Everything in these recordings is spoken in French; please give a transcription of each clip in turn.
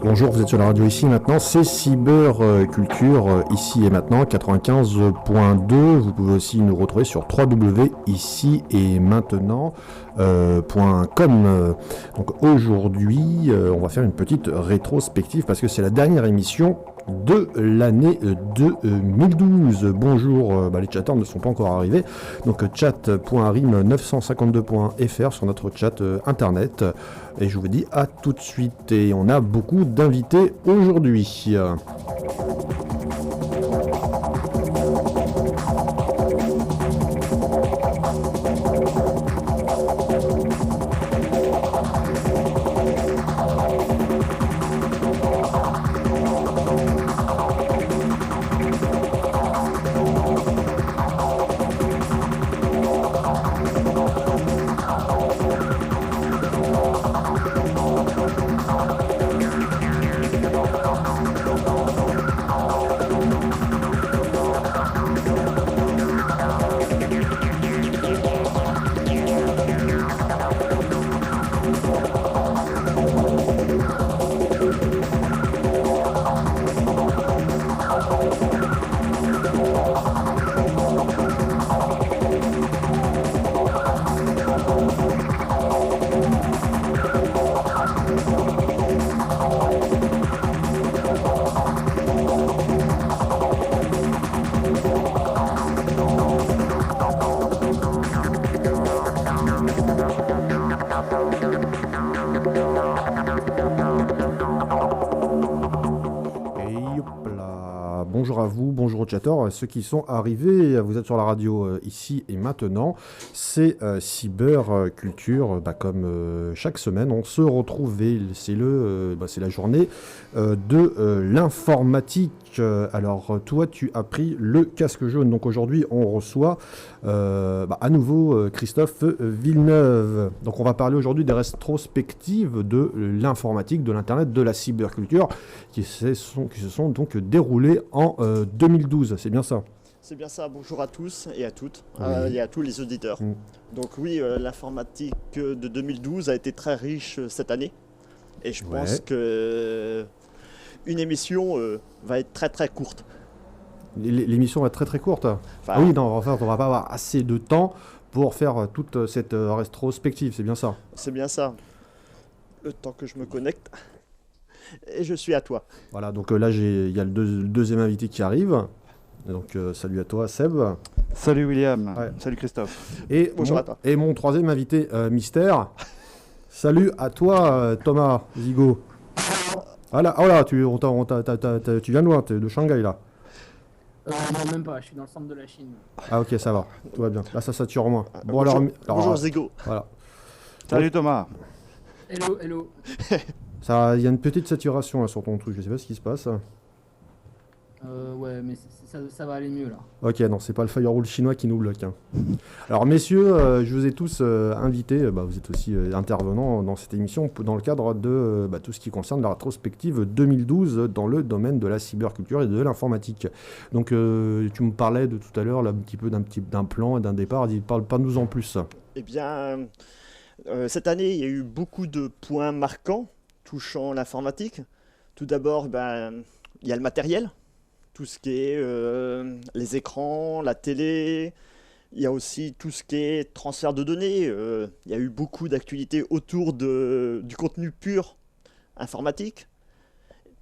Bonjour, vous êtes sur la radio ici et maintenant, c'est Cyberculture ici et maintenant 95.2. Vous pouvez aussi nous retrouver sur www.ici et maintenant.com. Donc aujourd'hui, on va faire une petite rétrospective parce que c'est la dernière émission de l'année 2012. Bonjour, les chatteurs ne sont pas encore arrivés. Donc chat.rim952.fr sur notre chat internet. Et je vous dis à tout de suite. Et on a beaucoup d'invités aujourd'hui. Bonjour à vous, bonjour aux chatteurs, ceux qui sont arrivés, vous êtes sur la radio ici et maintenant, c'est Cyberculture, comme chaque semaine, on se retrouve, c'est la journée de l'informatique. Alors toi tu as pris le casque jaune, donc aujourd'hui on reçoit à nouveau Christophe Villeneuve. Donc on va parler aujourd'hui des rétrospectives de l'informatique, de l'internet, de la cyberculture qui se sont donc déroulées en 2012, c'est bien ça? C'est bien ça, bonjour à tous et à toutes, Oui. et à tous les auditeurs. Donc oui, l'informatique de 2012 a été très riche cette année. Et je pense que une émission va être très très courte. L'émission va être très très courte. Enfin, oui, non, en fait, on va pas avoir assez de temps pour faire toute cette rétrospective, c'est bien ça? C'est bien ça. Le temps que je me connecte. Et je suis à toi. Voilà, donc là, il y a le deuxième invité qui arrive. Donc salut à toi, Seb. Salut William. Ouais. Salut Christophe. Et Bonjour à toi. Et mon troisième invité, Mystère. Salut à toi, Thomas Zigo. Voilà, oh là, tu viens de loin, t'es de Shanghai là. Non, même pas, je suis dans le centre de la Chine. Ah ok, ça va, tout va bien. Là, ça sature moins. Bon, bonjour Zigo. Voilà. Salut Thomas. Hello. Il y a une petite saturation là, sur ton truc, je sais pas ce qui se passe. Ouais, mais ça va aller mieux là. Ok, non, c'est pas le firewall chinois qui nous bloque. Hein. Alors messieurs, je vous ai tous invités, vous êtes aussi intervenants dans cette émission dans le cadre de tout ce qui concerne la rétrospective 2012 dans le domaine de la cyberculture et de l'informatique. Donc tu me parlais de tout à l'heure là, un petit peu d'un plan et d'un départ, parle-nous en plus. Eh bien, cette année, il y a eu beaucoup de points marquants touchant l'informatique. Tout d'abord, il y a le matériel. Tout ce qui est les écrans, la télé, il y a aussi tout ce qui est transfert de données. Il y a eu beaucoup d'actualités autour du contenu pur informatique.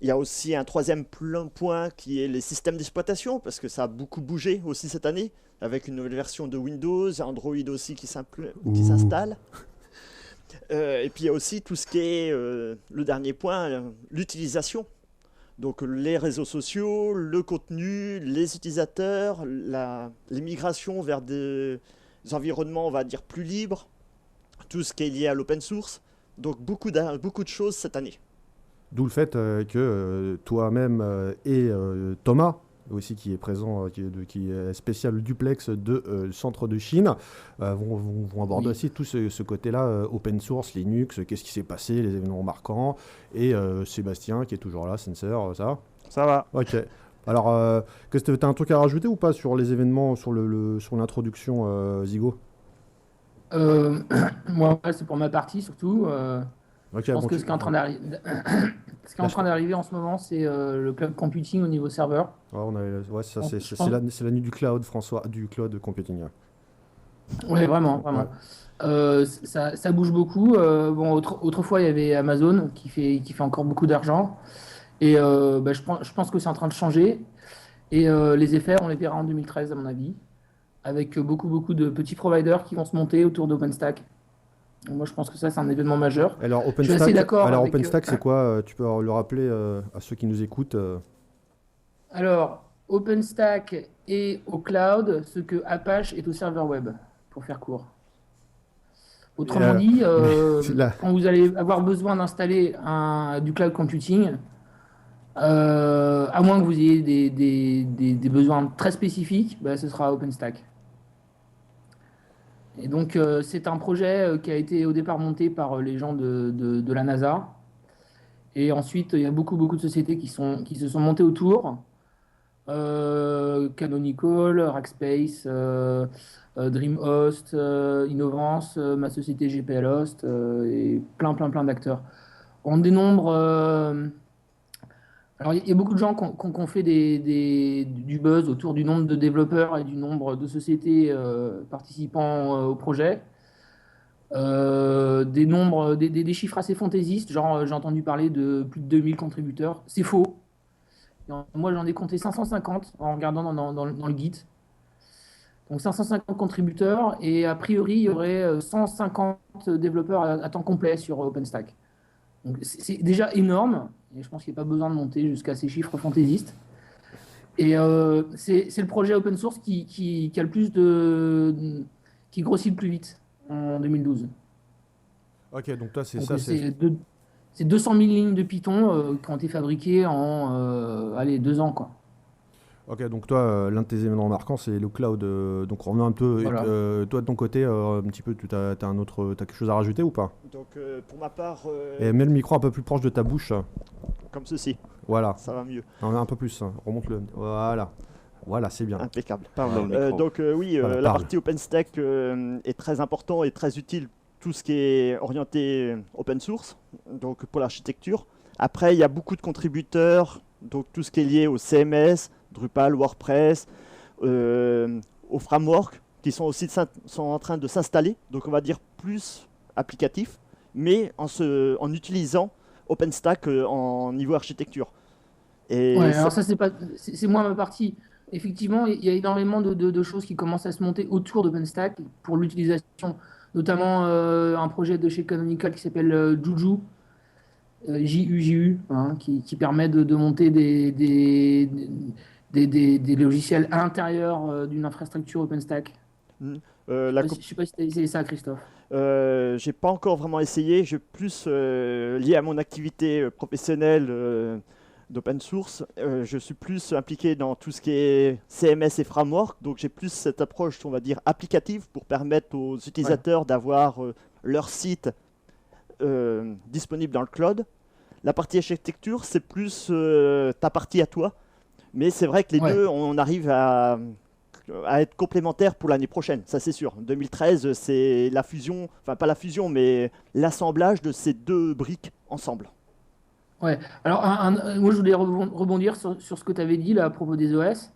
Il y a aussi un troisième point qui est les systèmes d'exploitation, parce que ça a beaucoup bougé aussi cette année, avec une nouvelle version de Windows, Android aussi qui s'installe. Et puis il y a aussi tout ce qui est, le dernier point, l'utilisation. Donc les réseaux sociaux, le contenu, les utilisateurs, les migrations vers des environnements, on va dire, plus libres, tout ce qui est lié à l'open source. Donc beaucoup de choses cette année. D'où le fait que toi-même et Thomas, aussi qui est présent, qui est spécial duplex de centre de Chine, vont aborder aussi tout ce côté-là, open source, Linux, qu'est-ce qui s'est passé, les événements marquants, et Sébastien qui est toujours là, Sensor, ça va? Ça va. Ok. Alors, tu as un truc à rajouter ou pas sur les événements, sur l'introduction, Zigo? Moi, c'est pour ma partie surtout. Ok, Je pense bon, que ce qui est en train d'arriver, Ce qui est en train d'arriver en ce moment, c'est le cloud computing au niveau serveur. Ça, Donc, c'est la nuit du cloud, François, du cloud computing. Oui, vraiment, vraiment. Ça bouge beaucoup. Bon, autrefois, il y avait Amazon qui fait encore beaucoup d'argent. Et je pense que c'est en train de changer. Et les effets, on les verra en 2013, à mon avis, avec beaucoup de petits providers qui vont se monter autour d'OpenStack. Donc, moi, je pense que ça, c'est un événement majeur. Alors, Je suis assez d'accord avec, OpenStack, c'est quoi? Tu peux le rappeler à ceux qui nous écoutent. Alors, OpenStack est au cloud, ce que Apache est au serveur web, pour faire court. Autrement dit, quand vous allez avoir besoin d'installer du cloud computing, à moins que vous ayez des besoins très spécifiques, ce sera OpenStack. Et donc, c'est un projet qui a été au départ monté par les gens de la NASA. Et ensuite, il y a beaucoup de sociétés qui se sont montées autour. Canonical, Rackspace, DreamHost, Innovance, ma société GPL Host et plein d'acteurs. On dénombre. Alors, il y a beaucoup de gens qui ont fait du buzz autour du nombre de développeurs et du nombre de sociétés participant au projet. Des chiffres assez fantaisistes, genre j'ai entendu parler de plus de 2000 contributeurs. C'est faux. Moi, j'en ai compté 550 en regardant dans le guide. Donc 550 contributeurs et a priori, il y aurait 150 développeurs à temps complet sur OpenStack. Donc c'est déjà énorme et je pense qu'il n'y a pas besoin de monter jusqu'à ces chiffres fantaisistes. Et c'est le projet open source qui a le plus qui grossit le plus vite en 2012. Ok, donc toi, c'est Donc, ça. c'est 200 000 lignes de Python qui ont été fabriquées en 2 ans, quoi. Ok, donc toi, l'un de tes événements marquants, c'est le cloud. Donc revenons un peu. Voilà. Toi, de ton côté, un petit peu, t'as quelque chose à rajouter ou pas? Donc pour ma part, Et mets le micro un peu plus proche de ta bouche. comme ceci, Voilà. ça va mieux. Non, un peu plus. Remonte-le. Voilà. Voilà, c'est bien. Impeccable. Parle dans le micro. Donc oui, Voilà, la parle. partie OpenStack est très important et très utile, tout ce qui est orienté open source, donc pour l'architecture. Après, il y a beaucoup de contributeurs, donc tout ce qui est lié au CMS, Drupal, WordPress, aux frameworks qui sont aussi sont en train de s'installer, donc on va dire plus applicatif, mais en utilisant OpenStack en niveau architecture. Et Ouais, ça- alors ça, c'est moi ma partie. Effectivement, il y a énormément de choses qui commencent à se monter autour d'OpenStack pour l'utilisation, notamment un projet de chez Canonical qui s'appelle Juju, JUJU, hein, qui permet de monter des logiciels à l'intérieur d'une infrastructure OpenStack. la Je sais pas si tu as essayé ça, Christophe. J'ai pas encore vraiment essayé, j'ai plus lié à mon activité professionnelle d'open source. Je suis plus impliqué dans tout ce qui est CMS et framework, donc j'ai plus cette approche, on va dire, applicative pour permettre aux utilisateurs d'avoir leur site disponible dans le cloud. La partie architecture, c'est plus ta partie à toi, mais c'est vrai que les Ouais. deux, on arrive à être complémentaires pour l'année prochaine, ça c'est sûr. 2013, c'est la fusion, enfin pas la fusion, mais l'assemblage de ces deux briques ensemble. Ouais. Alors, moi, je voulais rebondir sur ce que tu avais dit là à propos des OS.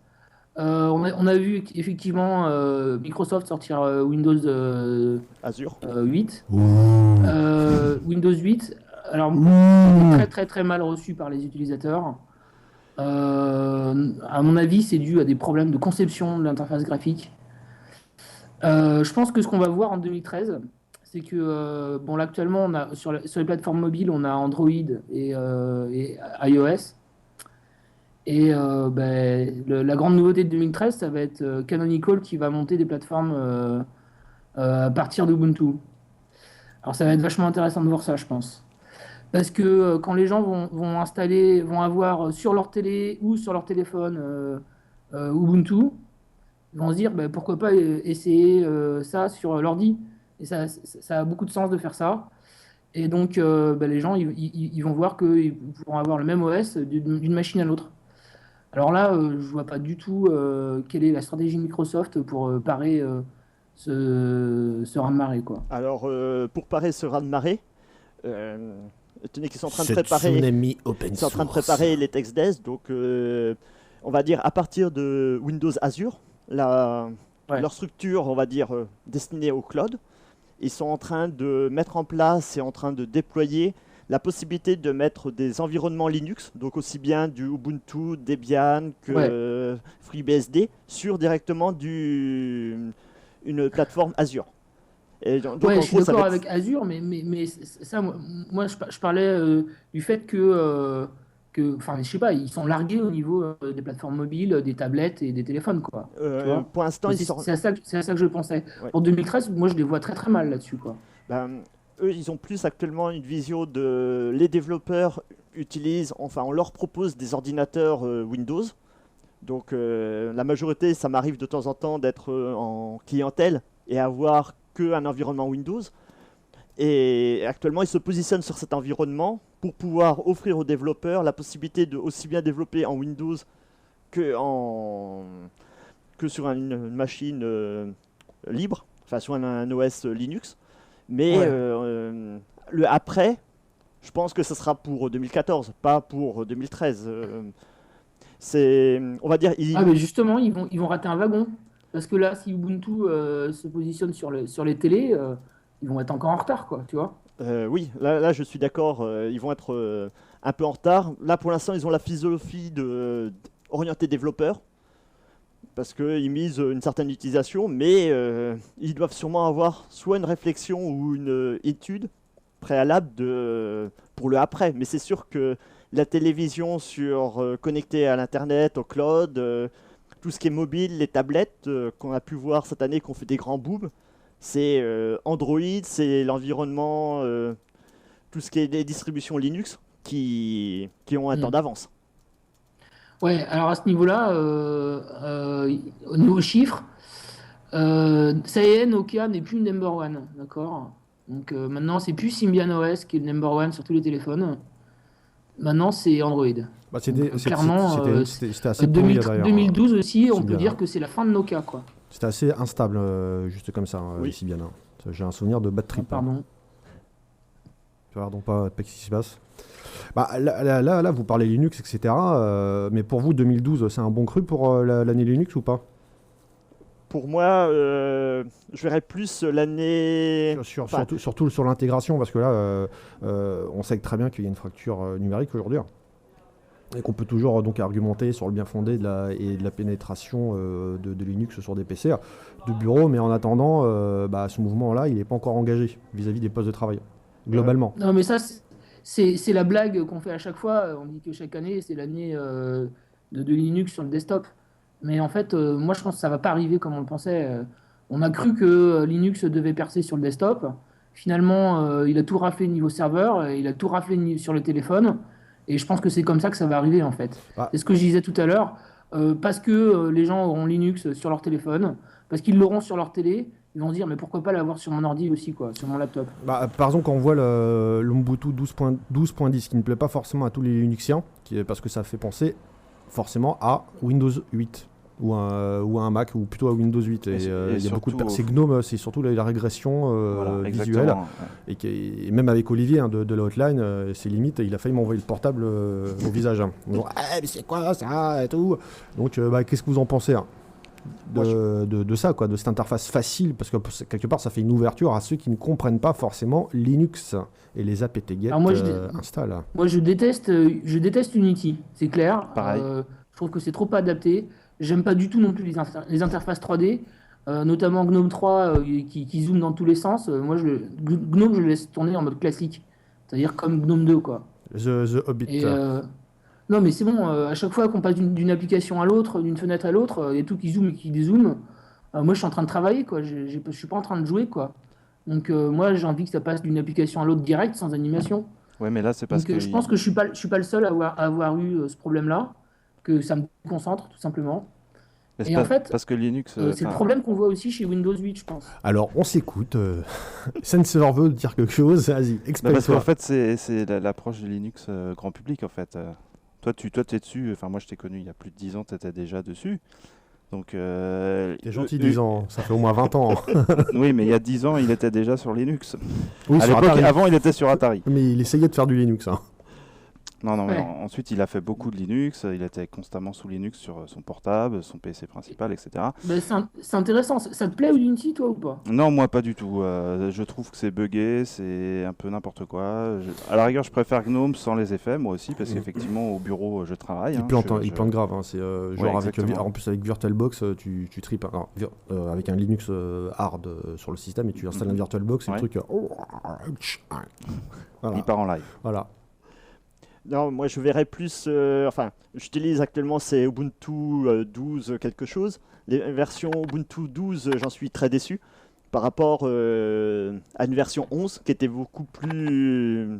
On a vu effectivement Microsoft sortir Windows Azure. 8. Windows 8, alors, c'est très très très mal reçu par les utilisateurs. À mon avis, c'est dû à des problèmes de conception de l'interface graphique. Je pense que ce qu'on va voir en 2013, c'est que bon, là actuellement, sur les plateformes mobiles, on a Android et iOS. Et la grande nouveauté de 2013, ça va être Canonical qui va monter des plateformes à partir d'Ubuntu. Alors ça va être vachement intéressant de voir ça, je pense. Parce que quand les gens vont avoir sur leur télé ou sur leur téléphone Ubuntu, ils vont se dire pourquoi pas essayer ça sur l'ordi. Et ça a beaucoup de sens de faire ça. Et donc les gens ils vont voir qu'ils pourront avoir le même OS d'une machine à l'autre. Alors là, je vois pas du tout quelle est la stratégie de Microsoft pour parer ce raz-de-marée, quoi. Alors, pour parer ce raz-de-marée, euh, tenez qu'ils sont en train de Ce préparer, tsunami open ils sont en train de source. préparer les TextDesk. Donc, on va dire à partir de Windows Azure, leur structure, on va dire destinée au cloud, ils sont en train de mettre en place et en train de déployer la possibilité de mettre des environnements Linux, donc aussi bien du Ubuntu, Debian que FreeBSD, sur directement une plateforme Azure. Et donc, Ouais, en je suis gros, ça d'accord va être- avec Azure, mais ça, moi, je parlais du fait que, enfin, je sais pas, ils sont largués au niveau des plateformes mobiles, des tablettes et des téléphones, quoi. Tu vois? pour l'instant, Et ils sortent. c'est à ça que je pensais. Ouais. Pour 2013, moi, je les vois très très mal là-dessus, quoi. Ben, eux, ils ont plus actuellement une vision de les développeurs utilisent, enfin, on leur propose des ordinateurs Windows. Donc, la majorité, ça m'arrive de temps en temps d'être en clientèle et avoir qu'un environnement Windows. Et actuellement, ils se positionnent sur cet environnement pour pouvoir offrir aux développeurs la possibilité de aussi bien développer en Windows que, que sur une machine libre, enfin sur un OS Linux. Mais Ouais. le après, je pense que ce sera pour 2014, pas pour 2013. On va dire, Ah, mais justement, ils vont rater un wagon. Parce que là, si Ubuntu se positionne sur les télés, ils vont être encore en retard, quoi, tu vois. oui, là, je suis d'accord, ils vont être un peu en retard. Là pour l'instant ils ont la philosophie orientée développeur, parce qu'ils misent une certaine utilisation, mais ils doivent sûrement avoir soit une réflexion ou une étude préalable pour le après. Mais c'est sûr que la télévision connectée à l'internet, au cloud, tout ce qui est mobile, les tablettes qu'on a pu voir cette année, qu'on fait des grands booms, c'est Android, c'est l'environnement, tout ce qui est des distributions Linux qui ont un temps d'avance. Ouais, alors à ce niveau-là, au niveau chiffres, ça y est, Nokia n'est plus le number one, d'accord? Donc maintenant, c'est plus Symbian OS qui est le number one sur tous les téléphones. Maintenant, c'est Android. Bah, Donc, clairement, c'était assez pourri d'ailleurs. 2012 aussi, on peut Symbian, dire hein. que c'est la fin de Nokia, quoi. C'était assez instable, juste comme ça, Oui. ici bien. J'ai un souvenir de bad trip. Pardon. Tu vois, donc pas ce qui se passe. Bah, là, vous parlez Linux, etc. Mais pour vous, 2012, c'est un bon cru pour l'année Linux ou pas? Pour moi, je verrais plus l'année. Enfin, Surtout sur l'intégration, parce que là, on sait très bien qu'il y a une fracture numérique aujourd'hui. Et qu'on peut toujours donc argumenter sur le bien fondé de la pénétration de Linux sur des PC de bureau, mais en attendant, ce mouvement-là, il n'est pas encore engagé vis-à-vis des postes de travail, globalement. Non, mais ça, c'est la blague qu'on fait à chaque fois. On dit que chaque année, c'est l'année de Linux sur le desktop. Mais en fait, moi, je pense que ça va pas arriver comme on le pensait. On a cru que Linux devait percer sur le desktop. Finalement, il a tout raflé niveau serveur, il a tout raflé sur le téléphone. Et je pense que c'est comme ça que ça va arriver, en fait. Ah. C'est ce que je disais tout à l'heure. Parce que les gens auront Linux sur leur téléphone, parce qu'ils l'auront sur leur télé, ils vont se dire, mais pourquoi pas l'avoir sur mon ordi aussi, quoi, sur mon laptop. Par exemple, quand on voit l'Ubuntu 12.10 qui ne plaît pas forcément à tous les Linuxiens, parce que ça fait penser forcément à Windows 8 ou à un Mac, ou plutôt à Windows 8. Et il y a beaucoup de c'est GNOME, c'est surtout la régression visuelle. Ouais. Et même avec Olivier de la hotline, c'est limite, il a failli m'envoyer le portable au visage. En disant, mais c'est quoi ça et tout. Donc, qu'est-ce que vous en pensez de ça, quoi, de cette interface facile, parce que quelque part ça fait une ouverture à ceux qui ne comprennent pas forcément Linux et les apt-get installent. Moi je déteste Unity, c'est clair. Pareil. Je trouve que c'est trop pas adapté. J'aime pas du tout non plus les interfaces 3D, notamment GNOME 3 qui zoome dans tous les sens. GNOME je le laisse tourner en mode classique, c'est-à-dire comme GNOME 2, quoi. The Hobbit. Et, non, mais c'est bon, à chaque fois qu'on passe d'une application à l'autre, d'une fenêtre à l'autre, il y a tout qui zoome et qui dézoome. Moi, je suis en train de travailler, quoi. Je suis pas en train de jouer, quoi. Donc, moi, j'ai envie que ça passe d'une application à l'autre direct, sans animation. Ouais, mais là, c'est parce Donc, que. je pense que je suis pas le seul à avoir eu ce problème-là, que ça me concentre, tout simplement. Mais Et en fait, parce que Linux. c'est le problème qu'on voit aussi chez Windows 8, je pense. Alors, on s'écoute. Sensor veut dire quelque chose. Vas-y, explique-toi. Parce qu'en fait, c'est l'approche de Linux grand public, en fait. Toi, tu es dessus. Enfin, moi, je t'ai connu il y a plus de 10 ans, tu étais déjà dessus. Donc, T'es gentil, 10 ans, ça fait au moins 20 ans. oui, mais il y a 10 ans, il était déjà sur Linux. Oui, À sur l'époque, Atari. avant, il était sur Atari. Mais il essayait de faire du Linux. Hein. Non, mais Ouais. ensuite, il a fait beaucoup de Linux. Il était constamment sous Linux sur son portable, son PC principal, etc. Ben, c'est intéressant. Ça te plaît Unity, toi, ou pas? Non, moi, pas du tout. Je trouve que c'est buggé, c'est un peu n'importe quoi. À la rigueur, je préfère GNOME sans les effets, moi aussi, parce qu'effectivement, au bureau, je travaille. Il hein. plante, il plante grave. Hein. C'est genre avec, exactement. en plus avec VirtualBox, tu tripes. Alors, avec un Linux hard sur le système et tu installes un VirtualBox et Ouais. le truc. Voilà. Il part en live. Voilà. Non, moi je verrais plus. Enfin, j'utilise actuellement c'est Ubuntu 12 quelque chose. Les versions Ubuntu 12, j'en suis très déçu par rapport à une version 11 qui était beaucoup plus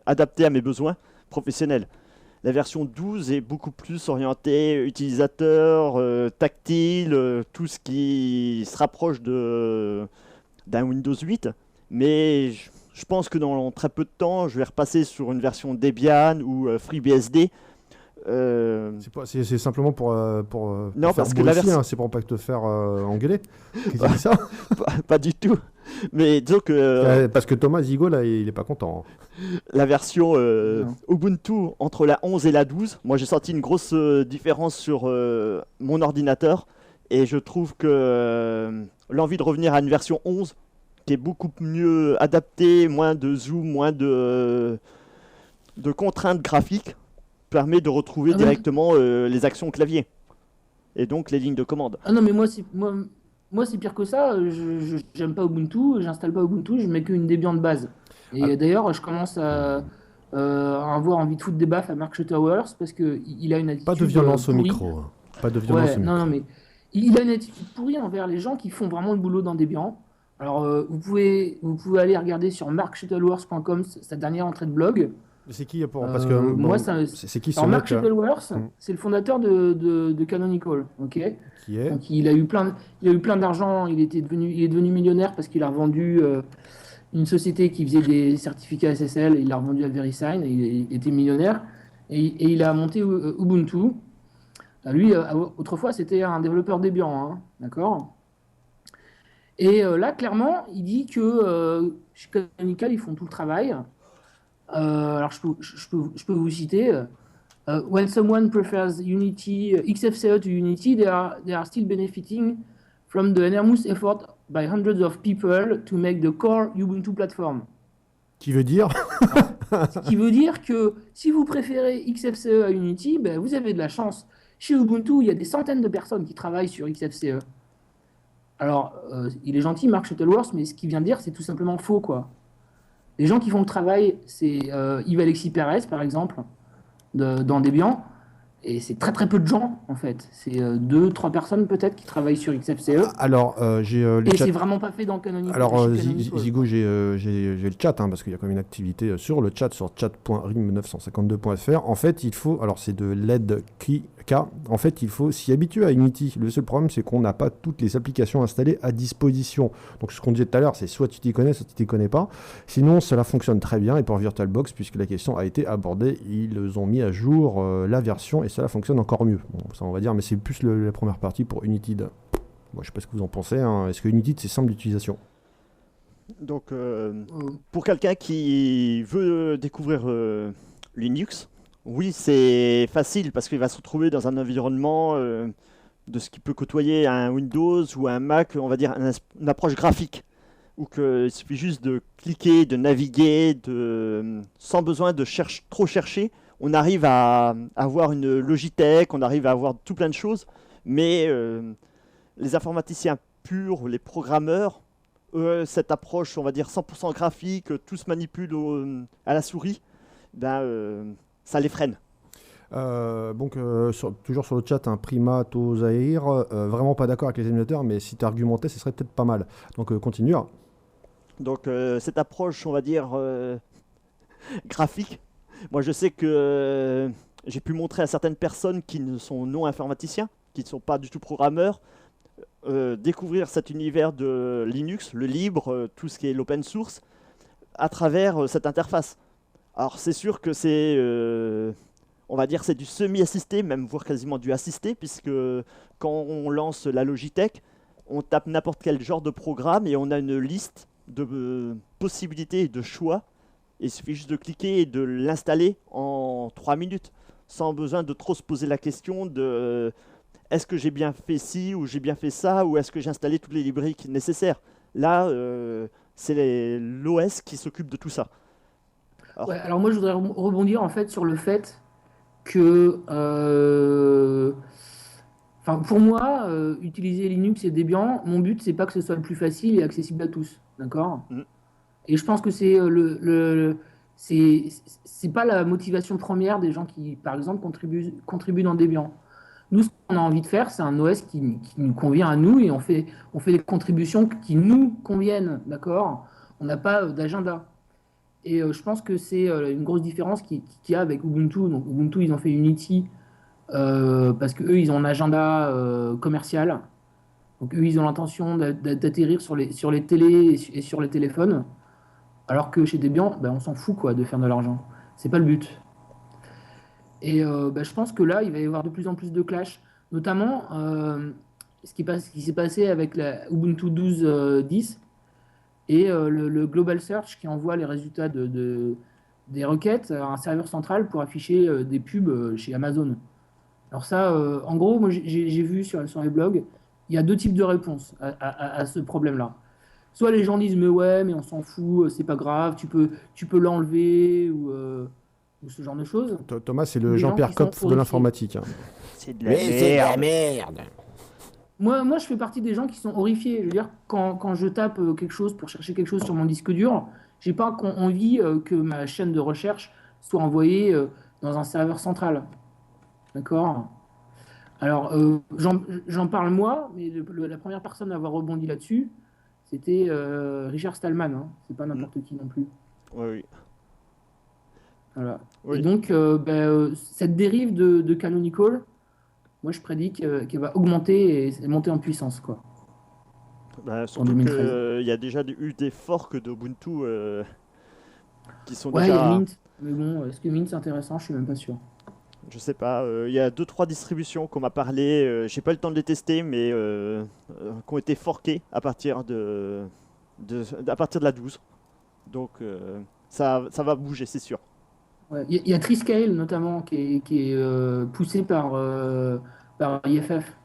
adaptée à mes besoins professionnels. La version 12 est beaucoup plus orientée utilisateur, tactile, tout ce qui se rapproche d'un Windows 8. Mais je pense que dans très peu de temps, je vais repasser sur une version Debian ou FreeBSD. C'est simplement pour Non, faire parce que beau la ici, version- hein, c'est pour pas te faire engueuler. Qu'est-ce que c'est ça Pas du tout. Mais disons que Parce que Thomas Zigo, là, il est pas content. la version Non. Ubuntu entre la 11 et la 12, moi j'ai senti une grosse différence sur mon ordinateur. Et je trouve que l'envie de revenir à une version 11 qui est beaucoup mieux adaptée, moins de zoom, moins de contraintes graphiques, permet de retrouver Ah oui. directement les actions clavier. Et donc les lignes de commande. Ah non, mais moi c'est pire que ça. J'aime pas Ubuntu, j'installe pas Ubuntu, je mets qu'une Debian de base. Et Ah. d'ailleurs, je commence à avoir envie de foutre des baffes à Mark Shuttleworth parce qu'il a une attitude Pas de violence au pourrie. micro. Hein. Pas de violence Ouais, au micro. non, mais il a une attitude pourrie envers les gens qui font vraiment le boulot dans Debian. Alors, vous pouvez aller regarder sur markshuttleworth.com sa dernière entrée de blog. C'est qui parce que moi, ça, c'est qui ce alors, Mark mec là, Shuttleworth, Mm. c'est le fondateur de Canonical, ok? qui est Donc, il a eu plein d'argent, il est devenu millionnaire parce qu'il a revendu une société qui faisait des certificats SSL, il l'a revendu à VeriSign, et il était millionnaire, et il a monté Ubuntu. Lui, autrefois, c'était un développeur Debian, hein, d'accord? Et là, clairement, il dit que chez Canonical, ils font tout le travail. Alors, je peux vous citer. When someone prefers Unity, XFCE to Unity, they are still benefiting from the enormous effort by hundreds of people to make the core Ubuntu platform. qui veut dire Ce qui veut dire que si vous préférez XFCE à Unity, ben, vous avez de la chance. Chez Ubuntu, il y a des centaines de personnes qui travaillent sur XFCE. Alors, il est gentil, Mark Shuttleworth, mais ce qu'il vient de dire, c'est tout simplement faux, quoi. Les gens qui font le travail, c'est Yves-Alexis Pérez, par exemple, dans Debian, et c'est très très peu de gens, en fait. C'est 2-3 personnes peut-être qui travaillent sur XFCE, Alors j'ai le et chat. c'est vraiment pas fait dans Canonical. Alors chez Canonical. Zigo, j'ai le chat parce qu'il y a quand même une activité sur le chat sur chat.rim952.fr. En fait, il faut alors c'est de l'aide K. En fait, il faut s'y habituer à Unity. Le seul problème, c'est qu'on n'a pas toutes les applications installées à disposition. Donc ce qu'on disait tout à l'heure, c'est soit tu t'y connais, soit tu t'y connais pas. Sinon, cela fonctionne très bien. Et pour VirtualBox, puisque la question a été abordée, ils ont mis à jour la version et cela fonctionne encore mieux. Bon, ça on va dire, mais c'est plus la première partie pour Unity. Moi, je sais pas ce que vous en pensez. Hein. Est-ce que Unity c'est simple d'utilisation? Donc pour quelqu'un qui veut découvrir Linux, oui c'est facile parce qu'il va se retrouver dans un environnement de ce qui peut côtoyer un Windows ou un Mac, on va dire une approche graphique, où il suffit juste de cliquer, de naviguer, sans besoin de trop chercher. On arrive à avoir une Logitech, on arrive à avoir tout plein de choses, mais les informaticiens purs, les programmeurs, cette approche, on va dire 100% graphique, tout se manipule à la souris, ça les freine. Donc, toujours sur le chat, un Primato Zahir, vraiment pas d'accord avec les émulateurs, mais si tu argumentais, ce serait peut-être pas mal. Donc, continue. Donc, cette approche, on va dire graphique, moi je sais que j'ai pu montrer à certaines personnes qui ne sont non informaticiens, qui ne sont pas du tout programmeurs, découvrir cet univers de Linux, le libre, tout ce qui est l'open source, à travers cette interface. Alors c'est sûr que c'est, on va dire c'est du semi-assisté, même voire quasiment du assisté, puisque quand on lance la Logitech, on tape n'importe quel genre de programme et on a une liste de possibilités et de choix. Et il suffit juste de cliquer et de l'installer en 3 minutes, sans besoin de trop se poser la question de est-ce que j'ai bien fait ci ou j'ai bien fait ça, ou est-ce que j'ai installé toutes les librairies nécessaires. Là, c'est l'OS qui s'occupe de tout ça. Alors, Ouais, alors moi, je voudrais rebondir en fait sur le fait que, enfin, pour moi, utiliser Linux et Debian, mon but, c'est pas que ce soit le plus facile et accessible à tous, d'accord? Mm. Et je pense que c'est c'est pas la motivation première des gens qui, par exemple, contribuent dans Debian. Nous, ce qu'on a envie de faire, c'est un OS qui nous convient à nous et on fait des contributions qui nous conviennent, d'accord? On n'a pas d'agenda. Et je pense que c'est une grosse différence qu'il y a avec Ubuntu. Donc, Ubuntu, ils ont fait Unity parce qu'eux, ils ont un agenda commercial. Donc, eux, ils ont l'intention d'atterrir sur les télés et sur les téléphones. Alors que chez Debian, ben, on s'en fout quoi, de faire de l'argent. C'est pas le but. Et ben, je pense que là, il va y avoir de plus en plus de clash. Notamment, ce qui s'est passé avec la Ubuntu 12.10 et le Global Search qui envoie les résultats des requêtes à un serveur central pour afficher des pubs chez Amazon. Alors ça, en gros, moi j'ai vu sur les blogs, il y a deux types de réponses à ce problème-là. Soit les gens disent mais ouais, mais on s'en fout, c'est pas grave, tu peux l'enlever ou ce genre de choses. Thomas, c'est Ou le des gens Jean-Pierre qui sont Kopf de horrifiés. l'informatique, hein. c'est de la merde. merde. Moi, je fais partie des gens qui sont horrifiés. Je veux dire, quand je tape quelque chose pour chercher quelque chose sur mon disque dur, j'ai pas envie que ma chaîne de recherche soit envoyée dans un serveur central. D'accord? Alors, j'en parle moi, mais la première personne à avoir rebondi là-dessus, c'était Richard Stallman. Hein. C'est pas n'importe qui non plus. Oui. Voilà. Oui. Et donc, cette dérive de Canonical, moi, je prédis qu'elle va augmenter et monter en puissance, quoi. Bah, surtout 2013. qu'il y a déjà eu des forks d'Ubuntu qui sont Ouais, il y a déjà. Mint. Mais bon, est-ce que Mint c'est intéressant? Je suis même pas sûr. Je sais pas, il y a 2-3 distributions qu'on m'a parlé, j'ai pas eu le temps de les tester, mais qui ont été forkées à partir à partir de la 12. Donc ça va bouger, c'est sûr. Ouais, il y a Triscale notamment qui est poussé par IFF,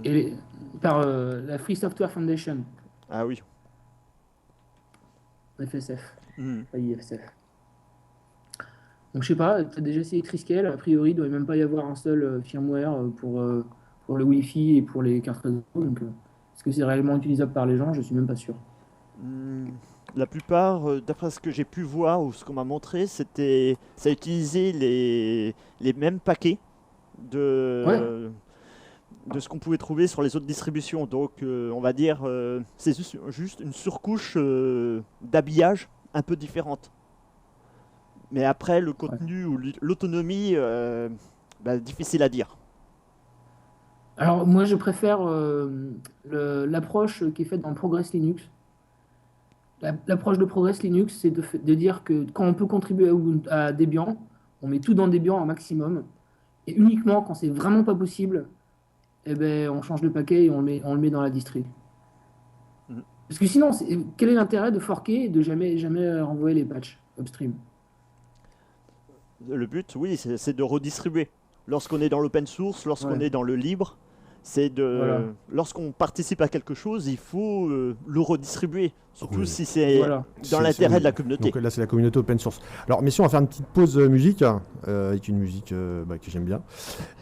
et par la Free Software Foundation, Ah oui. FSF, Hmm. pas IFSF. Donc je sais pas, tu as déjà essayé Triscale, a priori il doit même pas y avoir un seul firmware pour le Wi-Fi et pour les cartes réseau, donc est-ce que c'est réellement utilisable par les gens? Je suis même pas sûr. La plupart, d'après ce que j'ai pu voir ou ce qu'on m'a montré, ça utilisait les mêmes paquets de, de ce qu'on pouvait trouver sur les autres distributions. Donc on va dire, c'est juste une surcouche d'habillage un peu différente. Mais après, le contenu ou l'autonomie, difficile à dire. Alors moi je préfère l'approche qui est faite dans Progress Linux. L'approche de Progress Linux, c'est de dire que quand on peut contribuer à Debian, on met tout dans Debian un maximum. Et uniquement quand c'est vraiment pas possible, eh ben, on change le paquet et on le met dans la distri. Mhm. Parce que sinon, quel est l'intérêt de forker et de jamais renvoyer les patchs upstream? Le but, oui, c'est de redistribuer. Lorsqu'on est dans l'open source, lorsqu'on Ouais. est dans le libre, c'est de. Voilà. Lorsqu'on participe à quelque chose, il faut le redistribuer. Surtout Oui. si c'est Voilà. dans l'intérêt oui. de la communauté. Donc là, c'est la communauté open source. Alors, messieurs, on va faire une petite pause musique, avec une musique que j'aime bien.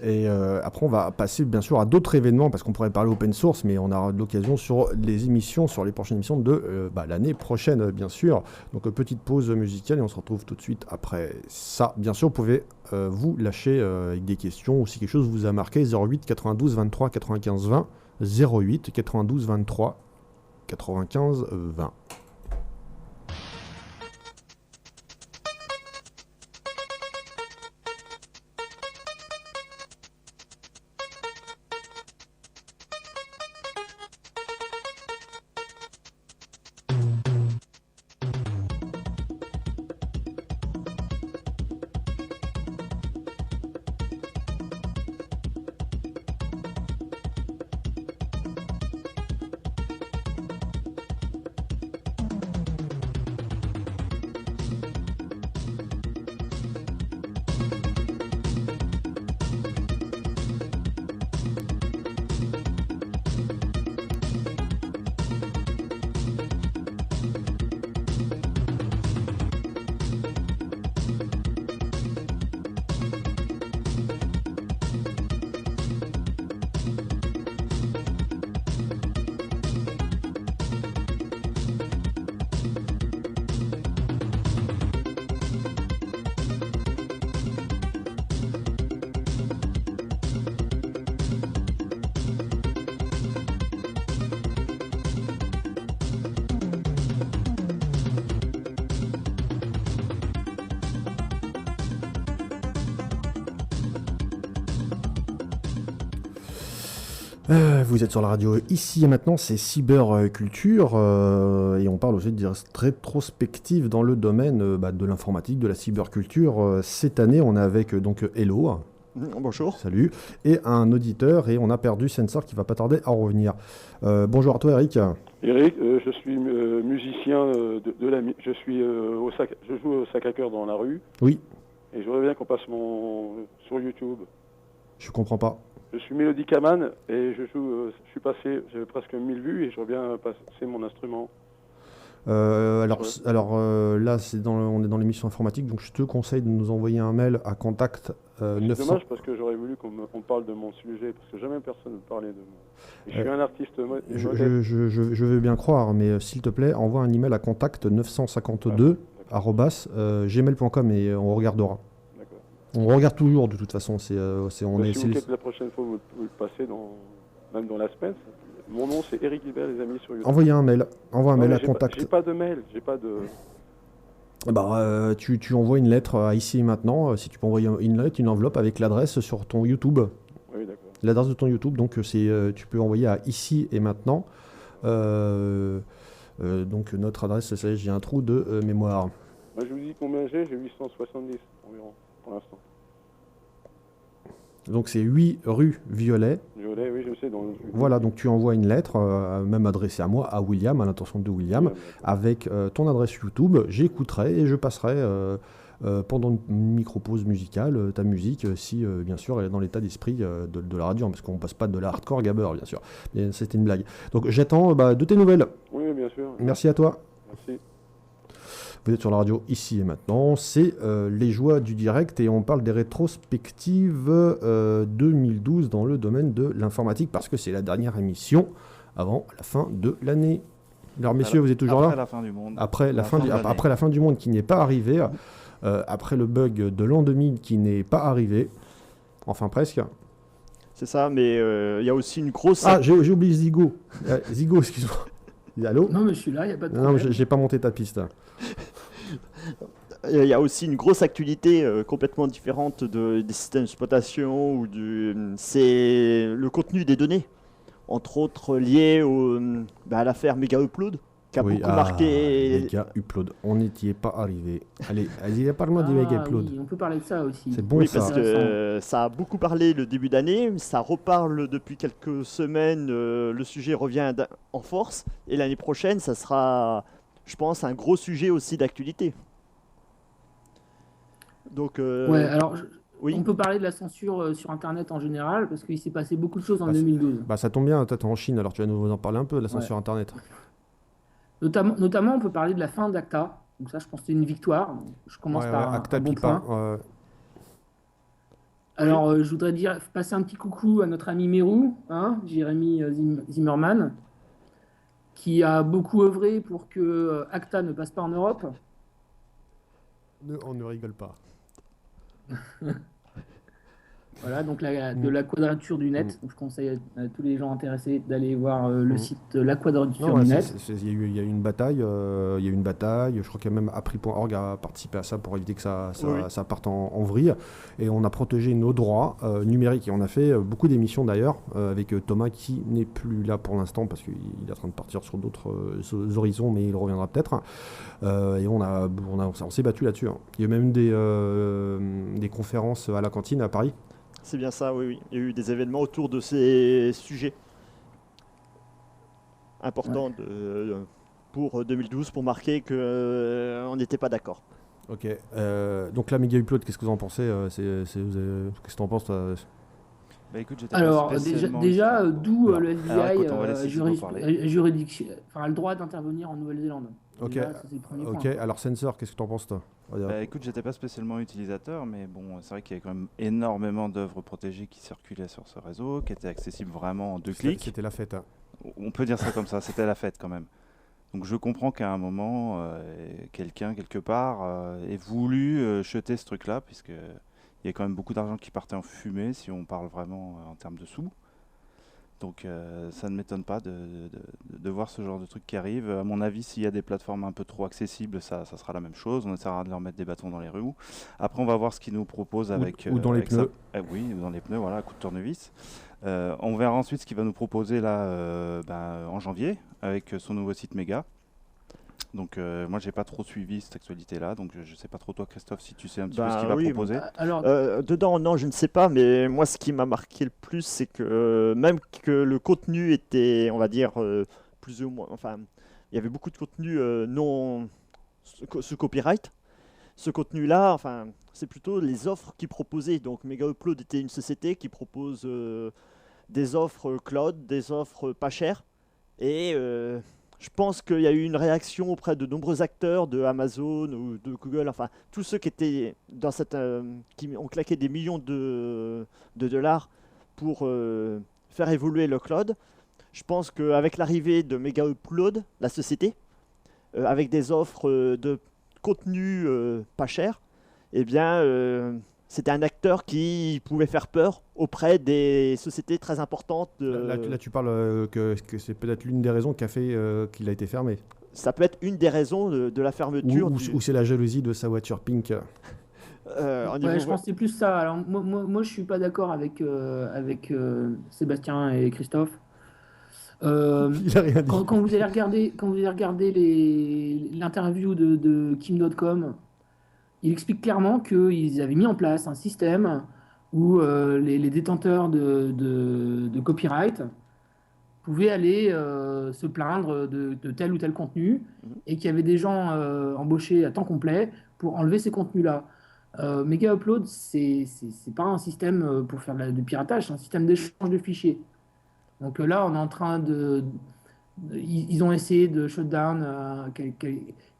Et après, on va passer, bien sûr, à d'autres événements, parce qu'on pourrait parler open source, mais on aura de l'occasion sur les émissions, sur les prochaines émissions de l'année prochaine, bien sûr. Donc, petite pause musicale, et on se retrouve tout de suite après ça. Bien sûr, vous pouvez vous lâcher avec des questions, ou si quelque chose vous a marqué, 08 92 23 95 20, 08 92 23 95 20. Vous êtes sur la radio ici et maintenant, c'est Cyberculture et on parle aussi de rétrospective dans le domaine de l'informatique, de la cyberculture. Cette année, on est avec donc Hello, Bonjour. salut, et un auditeur et on a perdu Sensor qui va pas tarder à revenir. Bonjour à toi Eric. Eric, je suis musicien de la je suis je joue au sac à cœur dans la rue. Oui. Et je voudrais bien qu'on passe sur YouTube. Je comprends pas. Je suis mélodicaman et je suis passé, j'ai presque 1000 vues et je voudrais bien passer mon instrument. Là, on est dans l'émission informatique, donc je te conseille de nous envoyer un mail à contact C'est 900. dommage parce que j'aurais voulu qu'on parle de mon sujet, parce que jamais personne ne parlait de moi. Et je suis un artiste modeste. Je veux bien croire, mais s'il te plaît, envoie un email à contact 952 @gmail.com et on regardera. D'accord. On regarde toujours de toute façon. Si vous voulez que la prochaine fois vous le passez même dans la semaine. Mon nom c'est Eric Guibert, les amis, sur YouTube. Envoyez un mail. Envoie un mail à contact. J'ai pas de mail, j'ai pas de. Tu envoies une lettre à ici et maintenant. Si tu peux envoyer une lettre, une enveloppe avec l'adresse sur ton YouTube. Oui, d'accord. L'adresse de ton YouTube, donc tu peux envoyer à ici et maintenant. Donc notre adresse, j'ai un trou de mémoire. Moi, je vous dis combien j'ai 870 environ pour l'instant. Donc c'est 8 rue Violet. Violet, oui, je sais. Voilà, donc tu envoies une lettre, même adressée à moi, à William, à l'intention de William, avec ton adresse YouTube. J'écouterai et je passerai pendant une micro-pause musicale ta musique, si bien sûr elle est dans l'état d'esprit de la radio, parce qu'on passe pas de la hardcore gabber, bien sûr. Mais c'était une blague. Donc j'attends de tes nouvelles. Oui, bien sûr. Merci à toi. Merci. Vous êtes sur la radio ici et maintenant, c'est les joies du direct et on parle des rétrospectives 2012 dans le domaine de l'informatique parce que c'est la dernière émission avant la fin de l'année. Alors messieurs, vous êtes toujours là ? Après la fin du monde. Après la fin du monde qui n'est pas arrivée, après le bug de l'an 2000 qui n'est pas arrivé, enfin presque. C'est ça, mais il y a aussi une grosse... Ah, j'ai oublié Zigo. Zigo, excuse-moi. Allô ? Non, mais je suis là, il n'y a pas de problème. Non, j'ai pas monté ta piste. Il y a aussi une grosse actualité complètement différente des systèmes d'exploitation ou c'est le contenu des données, entre autres lié à l'affaire Mega Upload, qui a beaucoup marqué. Mega Upload, on n'y est pas arrivé. Allez, parle-moi du Mega Upload. Oui, on peut parler de ça aussi. C'est bon, Oui, ça. parce que ça a beaucoup parlé le début d'année, ça reparle depuis quelques semaines, le sujet revient en force, et l'année prochaine, ça sera, je pense, un gros sujet aussi d'actualité. Donc, ouais, alors oui. on peut parler de la censure sur Internet en général, parce qu'il s'est passé beaucoup de choses en 2012. Ça tombe bien, toi t'es en Chine, alors tu vas nous en parler un peu de la censure Internet. Notamment, on peut parler de la fin d'Acta. Donc ça, je pense que c'est une victoire. Je commence par Acta un bon point. Alors, je voudrais passer un petit coucou à notre ami Mérou, Jérémy Zimmerman, qui a beaucoup œuvré pour que Acta ne passe pas en Europe. On ne rigole pas. Voilà, donc de la quadrature du net. Donc, je conseille à tous les gens intéressés d'aller voir le site La Quadrature du net. Il y a eu une bataille. Je crois qu'il y a même Appris.org a participé à ça pour éviter que ça parte en vrille. Et on a protégé nos droits numériques. Et on a fait beaucoup d'émissions d'ailleurs avec Thomas qui n'est plus là pour l'instant parce qu'il est en train de partir sur d'autres horizons, mais il reviendra peut-être. Et on s'est battu là-dessus. Il y a même des conférences à la cantine à Paris. C'est bien ça, oui. Il y a eu des événements autour de ces sujets importants pour 2012 pour marquer qu'on n'était pas d'accord. Ok. Donc la Mega Upload, qu'est-ce que vous en pensez Qu'est-ce que tu en penses toi? Écoute, alors déjà, d'où le FBI a le droit d'intervenir en Nouvelle-Zélande. Ok. Déjà, ça, c'est le premier Ok. point. Alors Sensor, qu'est-ce que tu en penses toi? Écoute, j'étais pas spécialement utilisateur, mais bon, c'est vrai qu'il y avait quand même énormément d'œuvres protégées qui circulaient sur ce réseau, qui étaient accessibles vraiment en 2 clics. C'était la fête. On peut dire ça comme ça, c'était la fête quand même. Donc je comprends qu'à un moment, quelqu'un, quelque part, ait voulu jeter ce truc-là, puisqu'il y a quand même beaucoup d'argent qui partait en fumée, si on parle vraiment en termes de sous. Donc ça ne m'étonne pas de voir ce genre de truc qui arrive. À mon avis, s'il y a des plateformes un peu trop accessibles, ça sera la même chose. On essaiera de leur mettre des bâtons dans les roues. Après, on va voir ce qu'ils nous proposent avec... Ou dans les pneus. oui, dans les pneus, voilà, à coup de tournevis. On verra ensuite ce qu'il va nous proposer là en janvier avec son nouveau site Méga. Donc moi j'ai pas trop suivi cette actualité-là, donc je sais pas trop toi Christophe si tu sais un petit peu ce qu'il va proposer. Alors, Dedans, non, je ne sais pas, mais moi, ce qui m'a marqué le plus, c'est que même que le contenu était, on va dire, plus ou moins, enfin, il y avait beaucoup de contenu non sous copyright. Ce contenu-là, enfin, c'est plutôt les offres qu'ils proposaient. Donc, Mega Upload était une société qui propose des offres cloud, des offres pas chères, et je pense qu'il y a eu une réaction auprès de nombreux acteurs de Amazon ou de Google, enfin tous ceux qui étaient dans cette, qui ont claqué des millions de dollars pour faire évoluer le cloud. Je pense qu'avec l'arrivée de Mega Upload, la société, avec des offres de contenu pas cher, eh bien c'était un acteur qui pouvait faire peur auprès des sociétés très importantes. Là, tu parles que c'est peut-être l'une des raisons qui a fait qu'il a été fermé. Ça peut être une des raisons de la fermeture. Ou c'est la jalousie de sa voiture pink. je pense que c'est plus ça. Alors, moi je suis pas d'accord avec Sébastien et Christophe. Il a rien dit. Quand vous allez regarder l'interview de Kim.com, il explique clairement qu'ils avaient mis en place un système où les détenteurs de copyright pouvaient aller se plaindre de tel ou tel contenu et qu'il y avait des gens embauchés à temps complet pour enlever ces contenus-là. Mega Upload, c'est pas un système pour faire du piratage, c'est un système d'échange de fichiers. Donc là, on est en train ils ont essayé de shutdown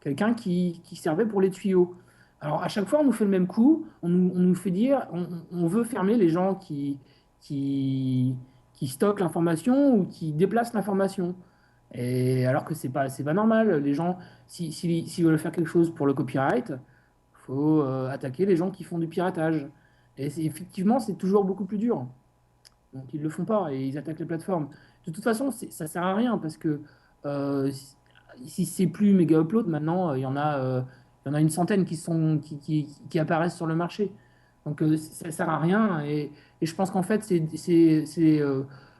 quelqu'un qui servait pour les tuyaux. Alors, à chaque fois, on nous fait le même coup. On nous fait dire on veut fermer les gens qui stockent l'information ou qui déplacent l'information. Et alors que c'est pas normal. Les gens, s'ils veulent faire quelque chose pour le copyright, il faut attaquer les gens qui font du piratage. Et effectivement, c'est toujours beaucoup plus dur. Donc, ils ne le font pas et ils attaquent les plateformes. De toute façon, ça ne sert à rien parce que si c'est plus Mega Upload, maintenant, il y en a une centaine qui apparaissent sur le marché. Donc ça ne sert à rien. Et je pense qu'en fait, c'est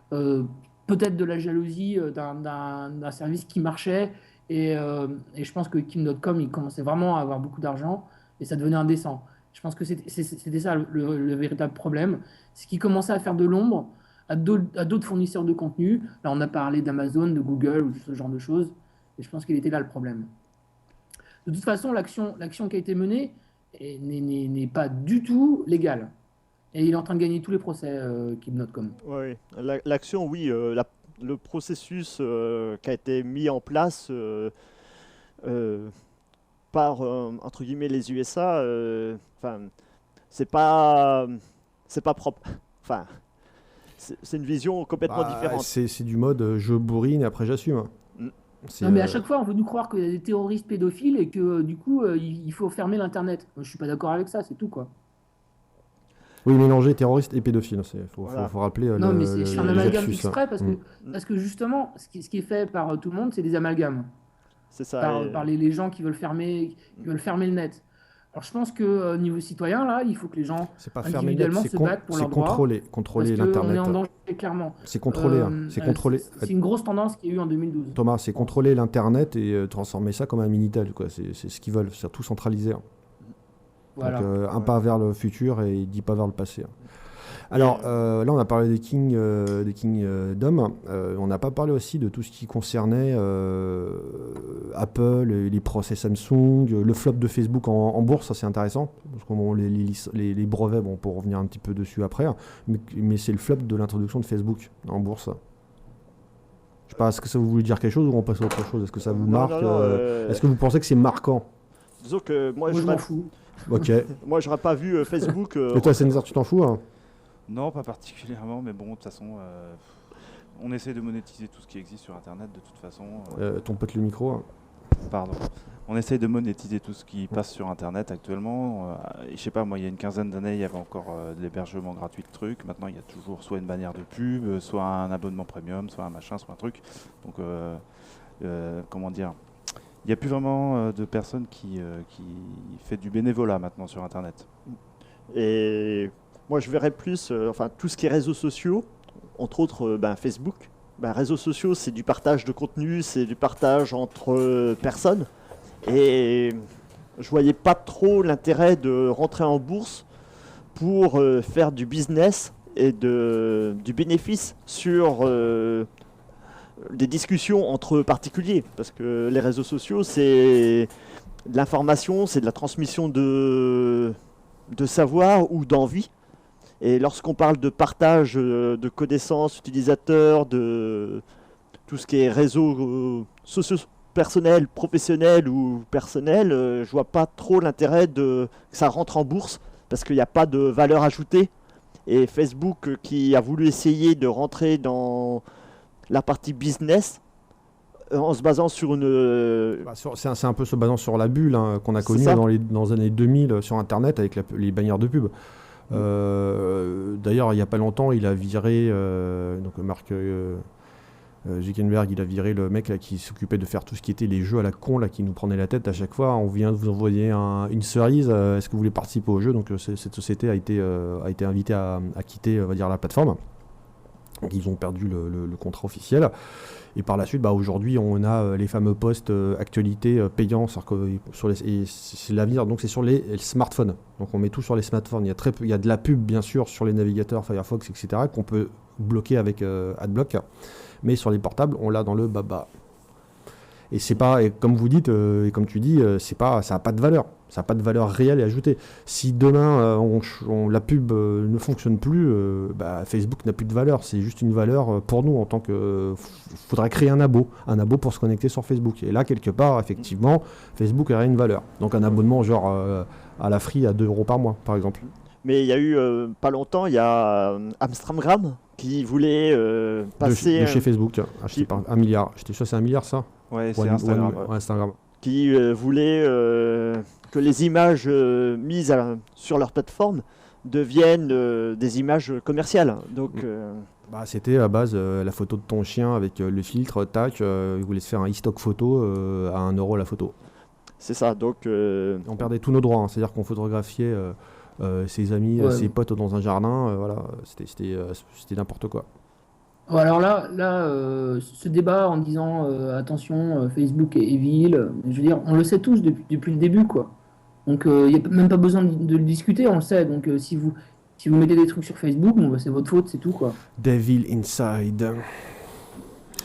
peut-être de la jalousie d'un service qui marchait. Et je pense que Kim.com, il commençait vraiment à avoir beaucoup d'argent et ça devenait indécent. Je pense que c'était ça le véritable problème. C'est qu'il commençait à faire de l'ombre à d'autres fournisseurs de contenu. Là, on a parlé d'Amazon, de Google ou ce genre de choses. Et je pense qu'il était là le problème. De toute façon, l'action qui a été menée n'est pas du tout légale. Et il est en train de gagner tous les procès, Kim.com. Oui, l'action, oui. Le processus qui a été mis en place par, entre guillemets, les USA, c'est pas propre. Enfin, c'est une vision complètement différente. C'est du mode je bourrine et après j'assume. Non, mais à chaque fois, on veut nous croire qu'il y a des terroristes pédophiles et que du coup, il faut fermer l'Internet. Je suis pas d'accord avec ça, c'est tout, quoi. Oui, mélanger terroriste et pédophile, faut rappeler. Non, mais je fais un amalgame exprès parce que justement, ce qui est fait par tout le monde, c'est des amalgames. C'est ça. Par les gens qui veulent fermer le net. Alors je pense que niveau citoyen, là, il faut que les gens individuellement se battent pour leurs droits. Contrôler l'Internet. On est en danger, clairement. C'est contrôler. C'est une grosse tendance qu'il y a eu en 2012. Thomas, c'est contrôler l'Internet et transformer ça comme un Minitel, quoi. C'est ce qu'ils veulent, c'est tout centraliser. Voilà. Donc un pas vers le futur et 10 pas vers le passé. Alors là, on a parlé des Kingdom. On n'a pas parlé aussi de tout ce qui concernait Apple, les procès Samsung, le flop de Facebook en bourse. Ça, c'est intéressant. Parce que les brevets, on peut revenir un petit peu dessus après. Mais c'est le flop de l'introduction de Facebook en bourse. Je sais pas, est-ce que ça vous voulait dire quelque chose ou on passe à autre chose? Est-ce que ça vous marque? Est-ce que vous pensez que c'est marquant? Disons que moi je m'en fous. Ok. Moi, j'aurais pas vu Facebook. Et toi, Sennzer, tu t'en fous hein? Non, pas particulièrement, mais bon, de toute façon, on essaie de monétiser tout ce qui existe sur Internet, de toute façon. Ton pote le micro. Hein. Pardon. On essaie de monétiser tout ce qui passe sur Internet actuellement. Je sais pas, moi, il y a une quinzaine d'années, il y avait encore de l'hébergement gratuit de trucs. Maintenant, il y a toujours soit une bannière de pub, soit un abonnement premium, soit un machin, soit un truc. Donc, comment dire, il n'y a plus vraiment de personnes qui fait du bénévolat maintenant sur Internet. Et moi, je verrais plus, tout ce qui est réseaux sociaux, entre autres Facebook. Réseaux sociaux, c'est du partage de contenu, c'est du partage entre personnes. Et je voyais pas trop l'intérêt de rentrer en bourse pour faire du business et du bénéfice sur des discussions entre particuliers. Parce que les réseaux sociaux, c'est de l'information, c'est de la transmission de savoir ou d'envie. Et lorsqu'on parle de partage de connaissances utilisateurs, de tout ce qui est réseaux sociaux personnels, professionnels ou personnels, je vois pas trop l'intérêt que ça rentre en bourse parce qu'il n'y a pas de valeur ajoutée. Et Facebook qui a voulu essayer de rentrer dans la partie business en se basant sur une... C'est un peu se basant sur la bulle qu'on a C'est connue ça. dans les années 2000 sur Internet avec les bannières de pub. D'ailleurs, il n'y a pas longtemps, il a viré donc Mark Zuckerberg, il a viré le mec là, qui s'occupait de faire tout ce qui était les jeux à la con là, qui nous prenait la tête à chaque fois. On vient de vous envoyer une cerise. Est-ce que vous voulez participer au jeu? Donc cette société a été invitée à quitter, on va dire, la plateforme. Donc, ils ont perdu le contrat officiel. Et par la suite, aujourd'hui, on a les fameux posts actualités payants, et c'est l'avenir. Donc c'est sur les smartphones. Donc on met tout sur les smartphones. Il y a de la pub bien sûr sur les navigateurs Firefox, etc. qu'on peut bloquer avec AdBlock. Mais sur les portables, on l'a dans le baba. Et c'est pas, et comme vous dites, et comme tu dis, ça n'a pas de valeur. Ça n'a pas de valeur réelle et ajoutée. Si demain, la pub ne fonctionne plus, Facebook n'a plus de valeur. C'est juste une valeur pour nous en tant que... faudrait créer un abo pour se connecter sur Facebook. Et là, quelque part, effectivement, Facebook aurait une valeur. Donc un abonnement genre à la Free à 2 € par mois, par exemple. Mais il y a eu, pas longtemps, il y a Amstramgram qui voulait passer... de chez Facebook, acheté par 1 milliard. J'étais sûr c'est 1 milliard, ça? Ouais, c'est Instagram. Ouais, Instagram. Qui voulait que les images mises sur leur plateforme deviennent des images commerciales. Donc, C'était à base la photo de ton chien avec le filtre, tac, ils voulaient se faire un e-stock photo à 1 € la photo. c'est ça. Donc, On perdait tous nos droits, c'est-à-dire qu'on photographiait ses amis, ses potes dans un jardin, voilà, c'était n'importe quoi. Alors là, ce débat en disant attention, Facebook est vil, je veux dire, on le sait tous depuis le début, quoi. Donc il n'y a même pas besoin de le discuter, on le sait. Donc si vous mettez des trucs sur Facebook, c'est votre faute, c'est tout, quoi. Devil Inside.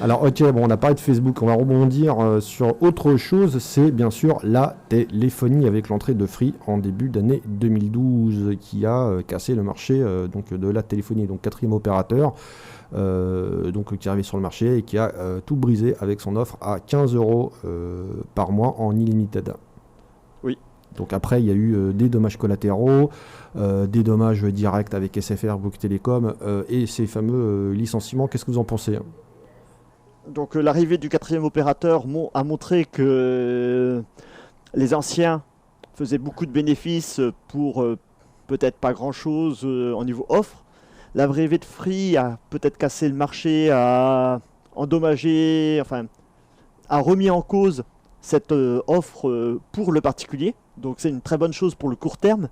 Alors ok, on a parlé de Facebook, on va rebondir sur autre chose, c'est bien sûr la téléphonie avec l'entrée de Free en début d'année 2012 qui a cassé le marché donc de la téléphonie, donc 4e opérateur donc, qui est arrivé sur le marché et qui a tout brisé avec son offre à 15 € par mois en illimité. Oui. Donc après, il y a eu des dommages collatéraux, des dommages directs avec SFR, Bouygues Télécom et ces fameux licenciements. Qu'est-ce que vous en pensez? donc l'arrivée du 4e opérateur a montré que les anciens faisaient beaucoup de bénéfices pour peut-être pas grand-chose au niveau offre. L'arrivée de Free a peut-être cassé le marché, a endommagé, a remis en cause cette offre pour le particulier. Donc c'est une très bonne chose pour le court terme,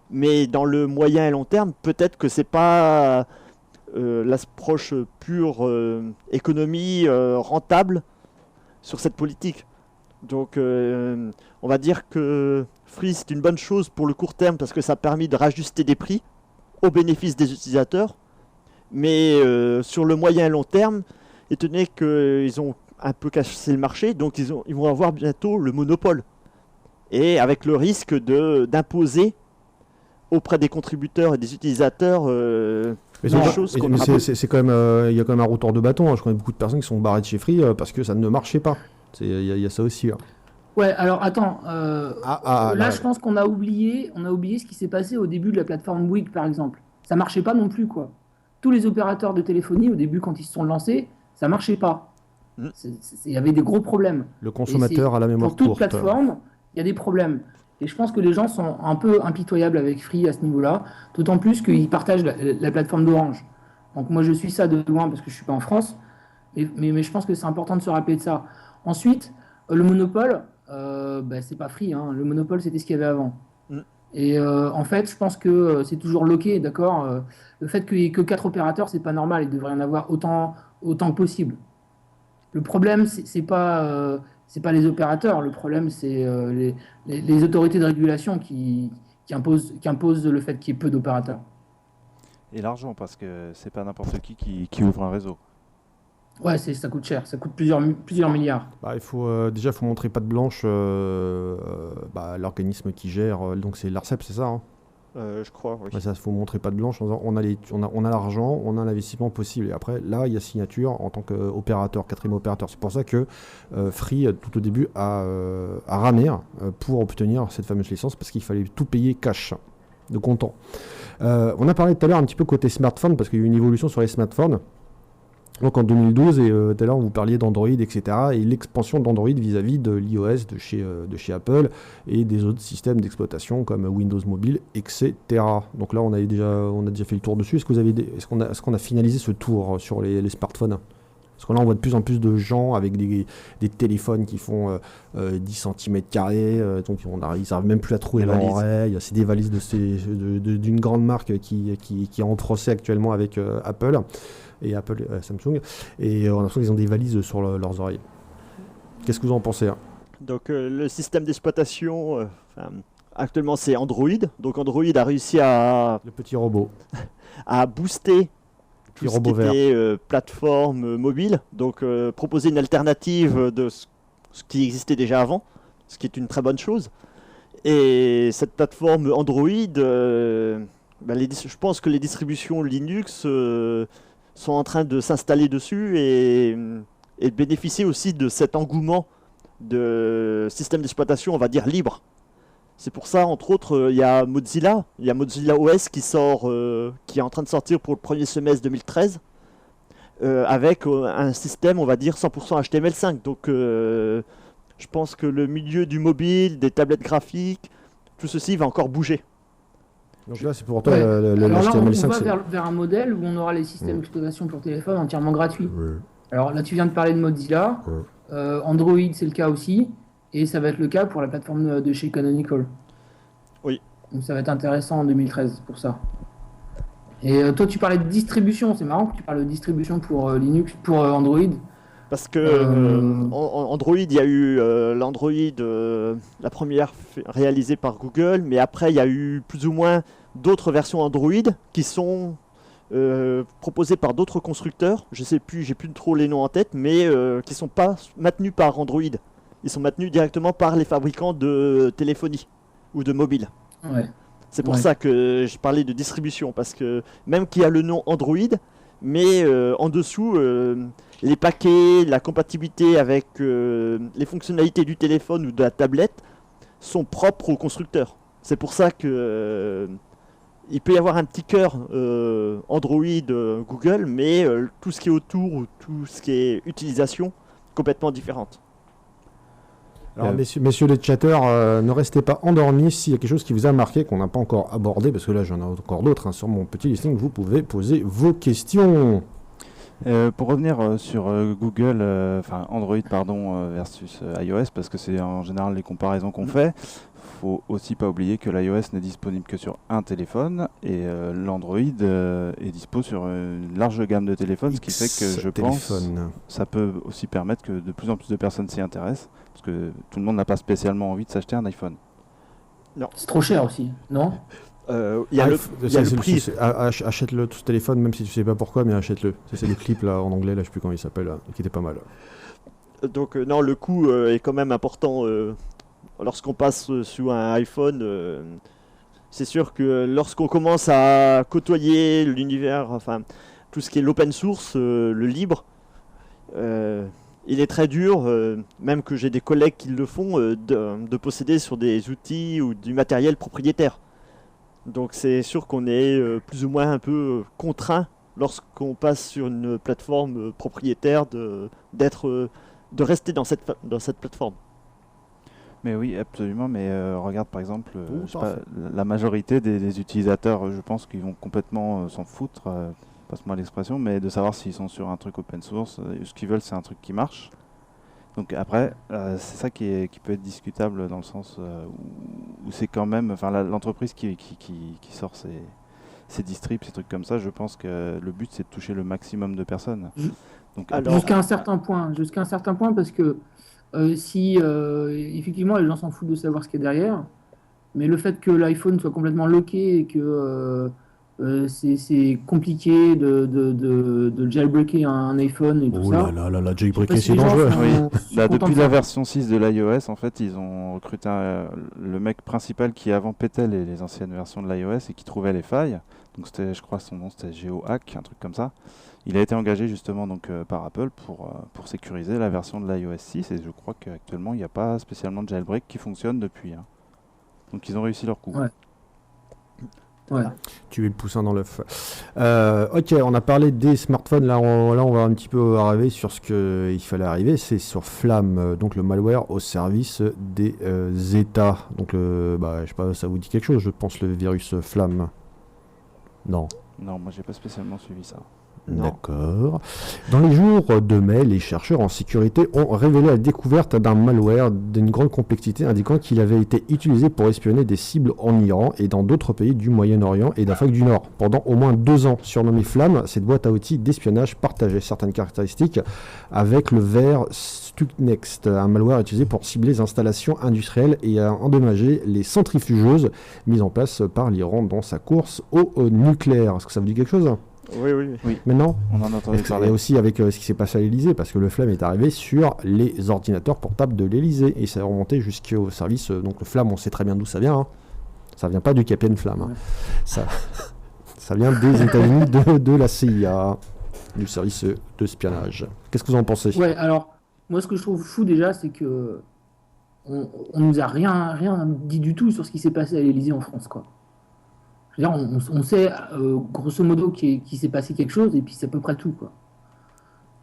mais dans le moyen et long terme, peut-être que c'est pas l'approche pure économie rentable sur cette politique. Donc on va dire que Free c'est une bonne chose pour le court terme parce que ça a permis de rajuster des prix au bénéfice des utilisateurs, mais sur le moyen et long terme, étant donné qu'ils ont un peu cassé le marché, donc ils vont avoir bientôt le monopole, et avec le risque d'imposer auprès des contributeurs et des utilisateurs des choses qu'on c'est quand même, il y a quand même un retour de bâton, hein. Je connais beaucoup de personnes qui sont barrées de chez Free parce que ça ne marchait pas. Il y a ça aussi. Hein. Ouais, alors attends, là je pense qu'on a oublié ce qui s'est passé au début de la plateforme Bouygues, par exemple. Ça marchait pas non plus, quoi. Tous les opérateurs de téléphonie, au début, quand ils se sont lancés, ça marchait pas. Il y avait des gros problèmes. Le consommateur a la mémoire courte. Pour toute courte. plateforme, il y a des problèmes. Et je pense que les gens sont un peu impitoyables avec Free à ce niveau-là, d'autant plus qu'ils partagent la plateforme d'Orange. Donc moi je suis ça de loin parce que je suis pas en France, mais je pense que c'est important de se rappeler de ça. Ensuite, le monopole, c'est pas Free, hein. Le monopole c'était ce qu'il y avait avant. Et en fait, je pense que c'est toujours loqué, d'accord? Le fait qu'il n'y ait que 4 opérateurs, c'est pas normal. Il devrait y en avoir autant que possible. Le problème, c'est pas les opérateurs. Le problème, c'est les autorités de régulation qui imposent le fait qu'il y ait peu d'opérateurs. Et l'argent, parce que c'est pas n'importe qui ouvre un réseau. Ouais, ça coûte cher. Ça coûte plusieurs milliards. Bah, déjà, faut montrer patte blanche à l'organisme qui gère. Donc c'est l'ARCEP, c'est ça, hein. Je crois, oui. Ouais, ça, faut montrer patte blanche en disant on a l'argent, on a l'investissement possible. Et après, là, il y a signature en tant qu'opérateur, quatrième opérateur. C'est pour ça que Free, tout au début, a ramé pour obtenir cette fameuse licence, parce qu'il fallait tout payer cash, de comptant. On a parlé tout à l'heure un petit peu côté smartphone, parce qu'il y a eu une évolution sur les smartphones. Donc en 2012, et tout à l'heure vous parliez d'Android, etc. Et l'expansion d'Android vis-à-vis de l'iOS de chez Apple et des autres systèmes d'exploitation comme Windows Mobile, etc. Donc là on a déjà fait le tour dessus. Est-ce qu'on a finalisé ce tour sur les smartphones? Parce que là on voit de plus en plus de gens avec des téléphones qui font 10 cm², donc ils n'arrivent même plus à trouver leur oreille. C'est des valises d'une grande marque qui est en procès actuellement avec Apple. Et Samsung, et on a l'impression qu'ils ont des valises sur leurs oreilles. Qu'est-ce que vous en pensez, hein? Donc le système d'exploitation, actuellement c'est Android. Donc Android a réussi à Le petit robot. booster tout ce qui était plateforme mobile. Donc proposer une alternative de ce qui existait déjà avant, ce qui est une très bonne chose. Et cette plateforme Android, je pense que les distributions Linux sont en train de s'installer dessus et de bénéficier aussi de cet engouement de système d'exploitation, on va dire, libre. C'est pour ça, entre autres, il y a Mozilla OS qui est en train de sortir pour le premier semestre 2013, avec un système, on va dire, 100% HTML5. Donc, je pense que le milieu du mobile, des tablettes graphiques, tout ceci va encore bouger. Donc là, c'est pour toi Alors là, on HTML5. va vers un modèle où on aura les systèmes d'exploitation pour téléphone entièrement gratuits. Alors là, tu viens de parler de Mozilla. Android, c'est le cas aussi. Et ça va être le cas pour la plateforme de chez Canonical. Oui. Donc ça va être intéressant en 2013 pour ça. Et toi, tu parlais de distribution. C'est marrant que tu parles de distribution pour Linux, pour Android. Parce que Android, il y a eu l'Android, la première réalisée par Google, mais après il y a eu plus ou moins d'autres versions Android qui sont proposées par d'autres constructeurs. Je sais plus, j'ai plus trop les noms en tête, mais qui sont pas maintenus par Android. Ils sont maintenus directement par les fabricants de téléphonie ou de mobile. Ouais. C'est pour ça que je parlais de distribution, parce que même qu'il y a le nom Android, mais en dessous, les paquets, la compatibilité avec les fonctionnalités du téléphone ou de la tablette sont propres au constructeur. C'est pour ça que il peut y avoir un petit cœur Android Google, mais tout ce qui est autour ou tout ce qui est utilisation complètement différente. Alors, messieurs les chatteurs, ne restez pas endormis. S'il y a quelque chose qui vous a marqué, qu'on n'a pas encore abordé, parce que là j'en ai encore d'autres sur mon petit listing, vous pouvez poser vos questions. Pour revenir sur Google, Android versus iOS, parce que c'est en général les comparaisons qu'on fait, faut aussi pas oublier que l'iOS n'est disponible que sur un téléphone et l'Android est dispo sur une large gamme de téléphones, ce qui fait que je pense ça peut aussi permettre que de plus en plus de personnes s'y intéressent, parce que tout le monde n'a pas spécialement envie de s'acheter un iPhone. Non. C'est trop cher aussi, non? Il y a le prix. Achète-le ce téléphone, même si tu sais pas pourquoi, mais achète-le. C'est le clip là en anglais, là je sais plus comment il s'appelle, qui était pas mal. Donc non, le coût est quand même important. Lorsqu'on passe sous un iPhone, c'est sûr que lorsqu'on commence à côtoyer l'univers, tout ce qui est l'open source, le libre, il est très dur, même que j'ai des collègues qui le font, de posséder sur des outils ou du matériel propriétaire. Donc c'est sûr qu'on est plus ou moins un peu contraint lorsqu'on passe sur une plateforme propriétaire de rester dans cette plateforme. Mais oui, absolument. Mais regarde par exemple, la majorité des utilisateurs, je pense qu'ils vont complètement s'en foutre, passe-moi l'expression, mais de savoir s'ils sont sur un truc open source. Ce qu'ils veulent, c'est un truc qui marche. Donc après, c'est ça qui peut être discutable dans le sens où c'est quand même, enfin l'entreprise qui sort ces distrips, ces trucs comme ça, je pense que le but c'est de toucher le maximum de personnes. Donc, Jusqu'à un certain point, parce que si effectivement les gens s'en foutent de savoir ce qu'il y a derrière, mais le fait que l'iPhone soit complètement loqué et que c'est compliqué de jailbreaker un iPhone et tout Oh ça. là là, je sais jailbreaker, pas si c'est les gens dangereux. sont- oui, sont contents depuis de la ça. version 6 de l'iOS, en fait, ils ont recruté le mec principal qui avant pétait les anciennes versions de l'iOS et qui trouvait les failles. Donc c'était, je crois, son nom c'était GeoHack, un truc comme ça. Il a été engagé justement donc par Apple pour sécuriser la version de l'iOS 6 et je crois qu'actuellement il n'y a pas spécialement de jailbreak qui fonctionne depuis. Hein. Donc ils ont réussi leur coup. Ouais. Ouais. Tuer le poussin dans l'œuf. Ok, on a parlé des smartphones. Là, on va un petit peu arriver sur ce qu'il fallait arriver. C'est sur Flam, donc le malware au service des États. Donc, je sais pas, ça vous dit quelque chose, je pense, le virus Flam. Non. Non, moi j'ai pas spécialement suivi ça. Non. D'accord. Dans les jours de mai, les chercheurs en sécurité ont révélé la découverte d'un malware d'une grande complexité indiquant qu'il avait été utilisé pour espionner des cibles en Iran et dans d'autres pays du Moyen-Orient et d'Afrique du Nord. Pendant au moins 2 ans, surnommée Flamme, cette boîte à outils d'espionnage partageait certaines caractéristiques avec le ver Stuxnet, un malware utilisé pour cibler les installations industrielles et à endommager les centrifugeuses mises en place par l'Iran dans sa course au nucléaire. Est-ce que ça vous dit quelque chose ? Oui. Maintenant, On en a entendu et parler. aussi avec ce qui s'est passé à l'Elysée, parce que le Flamme est arrivé sur les ordinateurs portables de l'Elysée et ça est remonté jusqu'au service. Donc le Flamme, on sait très bien d'où ça vient. Hein. Ça vient pas du Capitaine Flamme. Hein. Ça vient des États-Unis, de la CIA, du service d'espionnage. Qu'est-ce que vous en pensez ? Ouais, alors, moi, ce que je trouve fou déjà, c'est que on nous a rien dit du tout sur ce qui s'est passé à l'Élysée en France, quoi. Je veux dire, on sait grosso modo qu'il s'est passé quelque chose, et puis c'est à peu près tout, quoi.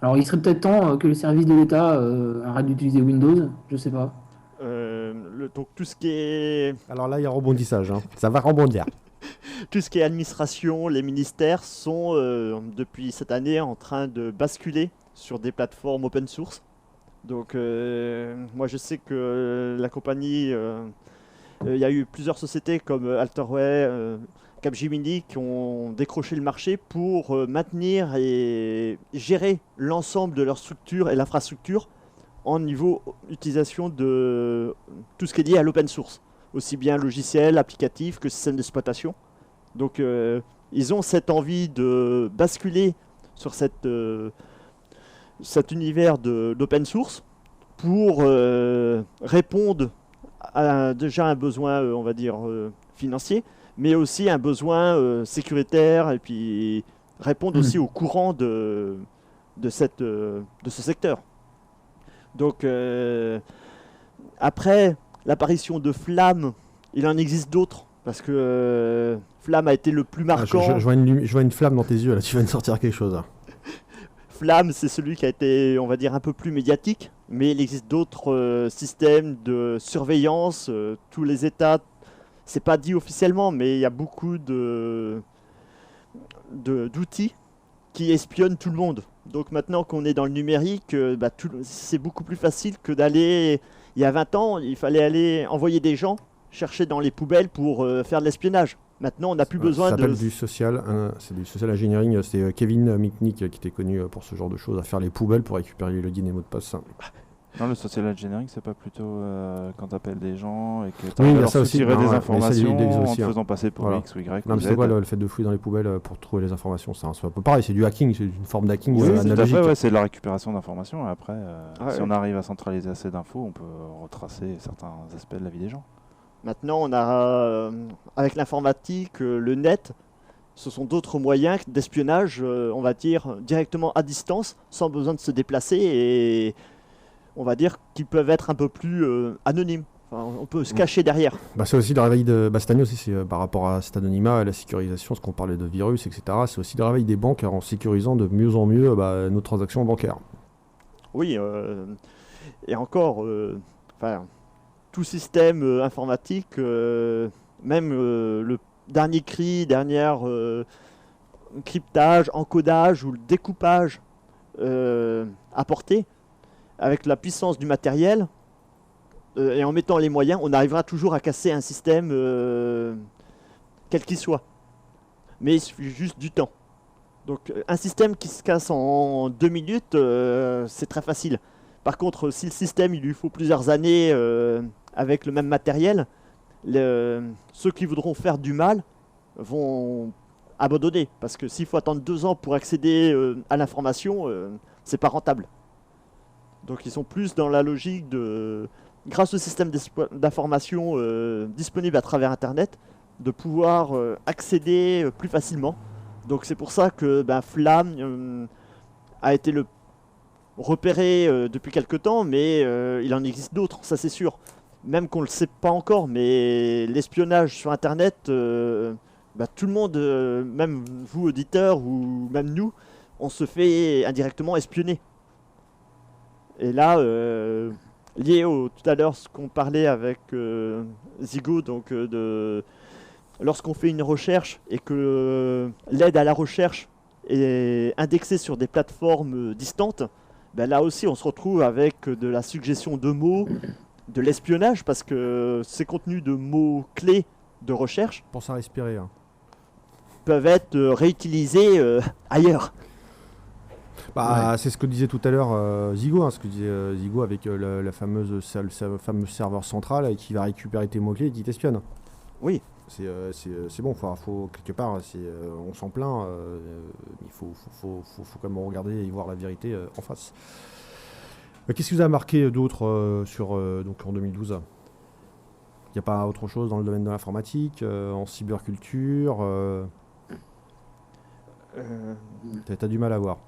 Alors, il serait peut-être temps que le service de l'État arrête d'utiliser Windows, je sais pas. Donc tout ce qui est Alors là, il y a un rebondissage. Hein. Ça va rebondir. administration, les ministères sont depuis cette année en train de basculer sur des plateformes open source. Donc moi je sais que la compagnie, il y a eu plusieurs sociétés comme Alterway, Capgemini qui ont décroché le marché pour maintenir et gérer l'ensemble de leur structure et l'infrastructure en niveau utilisation de tout ce qui est lié à l'open source, aussi bien logiciel, applicatif que système d'exploitation. Donc ils ont cette envie de basculer sur cet univers d'open source pour répondre à déjà un besoin, on va dire, financier, mais aussi un besoin sécuritaire et puis répondre aussi au courant de ce secteur. Donc après l'apparition de Flamme, il en existe d'autres parce que Flamme a été le plus marquant. Je vois une flamme dans tes yeux, là, tu vas me sortir quelque chose. Hein. Flamme, c'est celui qui a été, on va dire, un peu plus médiatique, mais il existe d'autres systèmes de surveillance. Tous les États, c'est pas dit officiellement, mais il y a beaucoup d'outils qui espionnent tout le monde. Donc maintenant qu'on est dans le numérique, c'est beaucoup plus facile que d'aller... Il y a 20 ans, il fallait aller envoyer des gens chercher dans les poubelles pour faire de l'espionnage. Maintenant, on n'a plus besoin ça de... s'appelle du social, c'est du social engineering. C'est Kevin Mitnick qui était connu pour ce genre de choses, à faire les poubelles pour récupérer les logins et mots de passe. Non, le social engineering, c'est pas plutôt quand t'appelles des gens et que Oui, t'as il y a leur ça aussi. soutirer Non, des ouais, mais informations ça, il existe en aussi, te hein. faisant passer pour Voilà. X ou Y Non, ou mais Z. c'est quoi le fait de fouiller dans les poubelles pour trouver les informations? C'est un peu pareil, c'est du hacking, c'est une forme d'hacking Oui, tout à analogique. fait, ouais, c'est de la récupération d'informations. Et après, si ouais. on arrive à centraliser assez d'infos, on peut retracer certains aspects de la vie des gens. Maintenant, on a, avec l'informatique, le net, ce sont d'autres moyens d'espionnage, on va dire, directement à distance, sans besoin de se déplacer, et on va dire qu'ils peuvent être un peu plus anonymes. Enfin, on peut se cacher derrière. C'est aussi le réveil de Bastani aussi, c'est par rapport à cet anonymat, à la sécurisation, ce qu'on parlait de virus, etc. C'est aussi le réveil des banques en sécurisant de mieux en mieux nos transactions bancaires. Oui, et encore, tout système informatique, même le dernier cri, dernière cryptage, encodage ou le découpage apporté avec la puissance du matériel et en mettant les moyens, on arrivera toujours à casser un système quel qu'il soit. Mais il suffit juste du temps. Donc un système qui se casse en 2 minutes, c'est très facile. Par contre, si le système il lui faut plusieurs années avec le même matériel, ceux qui voudront faire du mal vont abandonner. Parce que s'il faut attendre 2 ans pour accéder à l'information, c'est pas rentable. Donc ils sont plus dans la logique de, grâce au système d'information disponible à travers Internet, de pouvoir accéder plus facilement. Donc c'est pour ça que Flamme a été repéré depuis quelque temps, mais il en existe d'autres, ça c'est sûr. Même qu'on ne le sait pas encore, mais l'espionnage sur Internet, tout le monde, même vous auditeurs ou même nous, on se fait indirectement espionner. Et là, lié tout à l'heure ce qu'on parlait avec Zigo, donc lorsqu'on fait une recherche et que l'aide à la recherche est indexée sur des plateformes distantes, là aussi on se retrouve avec de la suggestion de mots, de l'espionnage, parce que ces contenus de mots clés de recherche Pense à respirer. Hein. peuvent être réutilisés ailleurs. C'est ce que disait tout à l'heure Zigo, ce que disait Zigo avec le fameux serveur central qui va récupérer tes mots-clés et qui t'espionne. Oui. C'est bon, faut quelque part, on s'en plaint, il faut quand même regarder et voir la vérité en face. Qu'est-ce qui vous a marqué d'autre donc en 2012 ? Il n'y a pas autre chose dans le domaine de l'informatique, en cyberculture T'as du mal à voir.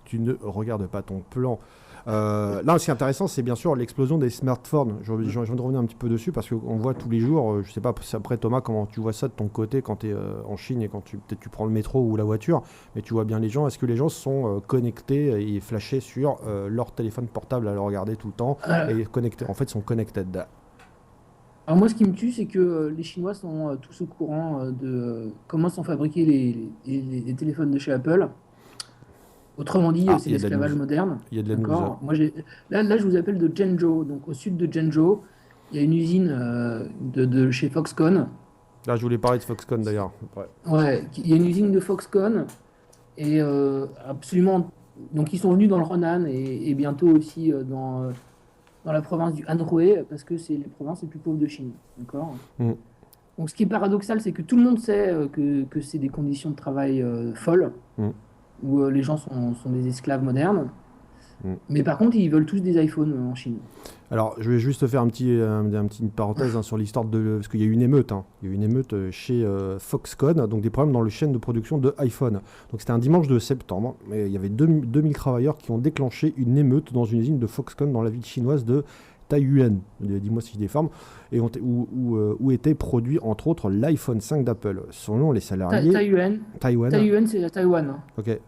Tu ne regardes pas ton plan. Là, ce qui est intéressant, c'est bien sûr l'explosion des smartphones. Je viens de revenir un petit peu dessus parce qu'on voit tous les jours, je sais pas après Thomas, comment tu vois ça de ton côté quand tu es en Chine et quand peut-être tu prends le métro ou la voiture, mais tu vois bien les gens. Est-ce que les gens sont connectés et flashés sur leur téléphone portable à le regarder tout le temps et connectés, en fait, sont connected? Alors moi, ce qui me tue, c'est que les Chinois sont tous au courant de comment sont fabriqués les téléphones de chez Apple. Autrement dit, c'est l'esclavage moderne. Il y a de la news. Moi, là, je vous appelle de Zhengzhou. Donc, au sud de Zhengzhou, il y a une usine de chez Foxconn. Là, je voulais parler de Foxconn d'ailleurs. Ouais, il y a une usine de Foxconn. Et absolument. Donc, ils sont venus dans le Henan et bientôt aussi dans la province du Anhui, parce que c'est les provinces les plus pauvres de Chine. D'accord. Donc, ce qui est paradoxal, c'est que tout le monde sait que c'est des conditions de travail folles. Où les gens sont des esclaves modernes. Mais par contre, ils veulent tous des iPhones en Chine. Alors, je vais juste faire une petite parenthèse sur l'histoire parce qu'il y a eu une émeute. Il y a eu une émeute chez Foxconn, donc des problèmes dans le chaîne de production de iPhone. Donc c'était un dimanche de septembre, mais il y avait 2000 travailleurs qui ont déclenché une émeute dans une usine de Foxconn dans la ville chinoise de Taiyuan, dis-moi si je déforme, et où était produit entre autres l'iPhone 5 d'Apple. Selon les salariés... Taiyuan, c'est à Taïwan. Ok,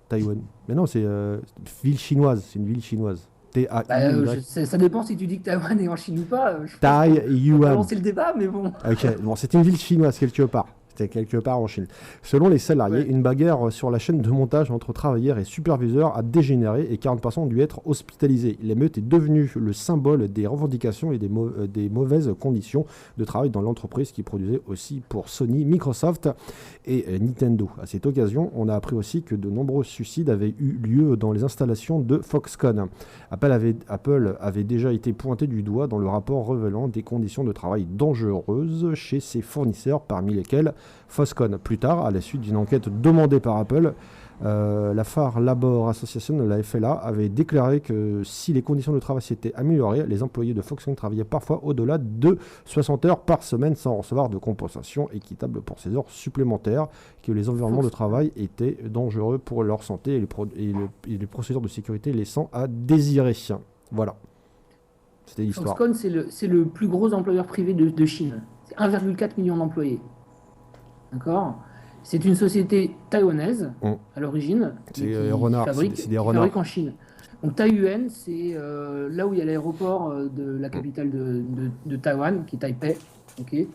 Taïwan. Mais non, c'est une ville chinoise. Ça dépend si tu dis que Taïwan est en Chine ou pas. Taïwan. On va lancer le débat, mais bon. Ok, bon, c'est une ville chinoise quelque part. C'était quelque part en Chine. Selon les salariés, une bagarre sur la chaîne de montage entre travailleurs et superviseurs a dégénéré et 40% ont dû être hospitalisés. L'émeute est devenue le symbole des revendications et des mauvaises conditions de travail dans l'entreprise qui produisait aussi pour Sony, Microsoft et Nintendo. À cette occasion, on a appris aussi que de nombreux suicides avaient eu lieu dans les installations de Foxconn. Apple avait déjà été pointé du doigt dans le rapport révélant des conditions de travail dangereuses chez ses fournisseurs, parmi lesquels Foxconn. Plus tard, à la suite d'une enquête demandée par Apple, la Far Labor Association de la FLA avait déclaré que si les conditions de travail s'étaient améliorées, les employés de Foxconn travaillaient parfois au-delà de 60 heures par semaine sans recevoir de compensation équitable pour ces heures supplémentaires, que les environnements de travail étaient dangereux pour leur santé et les procédures de sécurité laissant à désirer. Voilà. C'était l'histoire. Foxconn, c'est le plus gros employeur privé de Chine. C'est 1,4 million d'employés. D'accord. C'est une société taïwanaise à l'origine qui fabrique en Chine. Donc Taiyuan, c'est là où il y a l'aéroport de la capitale de Taïwan, qui est Taipei. Okay.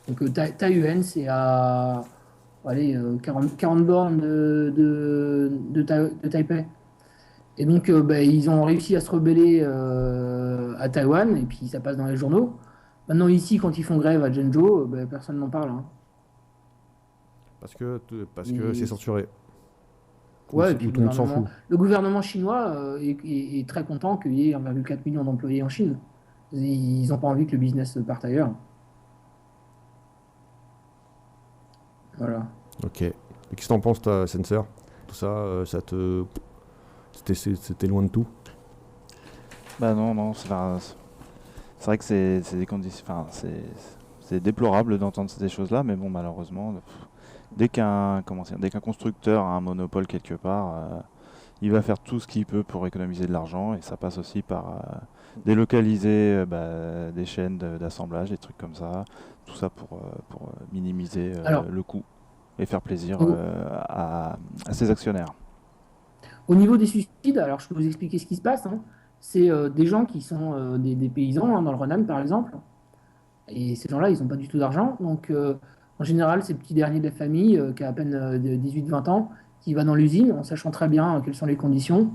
Donc Taiyuan, c'est à 40 bornes de Taipei. Et donc, ils ont réussi à se rebeller à Taïwan, et puis ça passe dans les journaux. Maintenant, ici, quand ils font grève à Zhengzhou, personne n'en parle, hein. Parce que c'est censuré. Ouais, et Ou puis tout le monde s'en fout. le gouvernement chinois est très content qu'il y ait 1,4 million d'employés en Chine. Ils n'ont pas envie que le business parte ailleurs. Voilà. Ok. Et qu'est-ce que t'en penses, toi, Sensor? Tout ça, c'était loin de tout. Bah non, c'est vrai que c'est des conditions. Enfin, c'est déplorable d'entendre ces choses-là, mais bon, malheureusement, dès qu'un constructeur a un monopole quelque part, il va faire tout ce qu'il peut pour économiser de l'argent, et ça passe aussi par délocaliser des chaînes d'assemblage, des trucs comme ça, tout ça pour minimiser le coût et faire plaisir à ses actionnaires. Au niveau des suicides, alors je peux vous expliquer ce qui se passe, hein. C'est des gens qui sont des paysans, hein, dans le Renan par exemple. Et ces gens-là, ils n'ont pas du tout d'argent. Donc, en général, c'est le petit dernier de la famille qui a à peine 18-20 ans, qui va dans l'usine en sachant très bien quelles sont les conditions.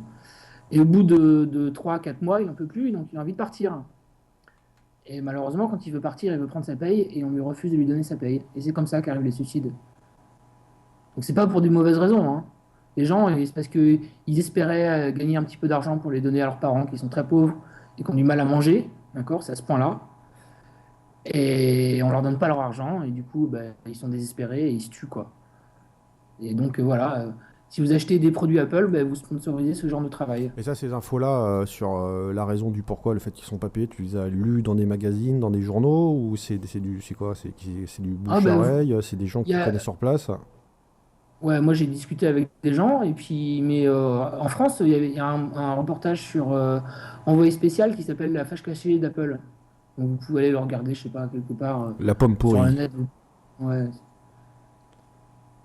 Et au bout de 3-4 mois, il n'en peut plus, donc il a envie de partir. Et malheureusement, quand il veut partir, il veut prendre sa paye et on lui refuse de lui donner sa paye. Et c'est comme ça qu'arrivent les suicides. Donc, c'est pas pour des mauvaises raisons, hein. Les gens, c'est parce qu'ils espéraient gagner un petit peu d'argent pour les donner à leurs parents qui sont très pauvres et qui ont du mal à manger. D'accord? C'est à ce point-là. Et on leur donne pas leur argent, et du coup, ils sont désespérés et ils se tuent, quoi. Et donc, voilà, si vous achetez des produits Apple, vous sponsorisez ce genre de travail. Et ça, ces infos-là, sur la raison du pourquoi, le fait qu'ils sont pas payés, tu les as lus dans des magazines, dans des journaux, ou c'est quoi? C'est du bouche-oreille, c'est des gens qui connaissent sur place? Ouais, moi j'ai discuté avec des gens, et puis, mais en France, il y a un reportage sur Envoyé spécial qui s'appelle La fâche cachée d'Apple. Donc vous pouvez aller le regarder, je sais pas, quelque part La pomme sur le pourrie. net. Ouais.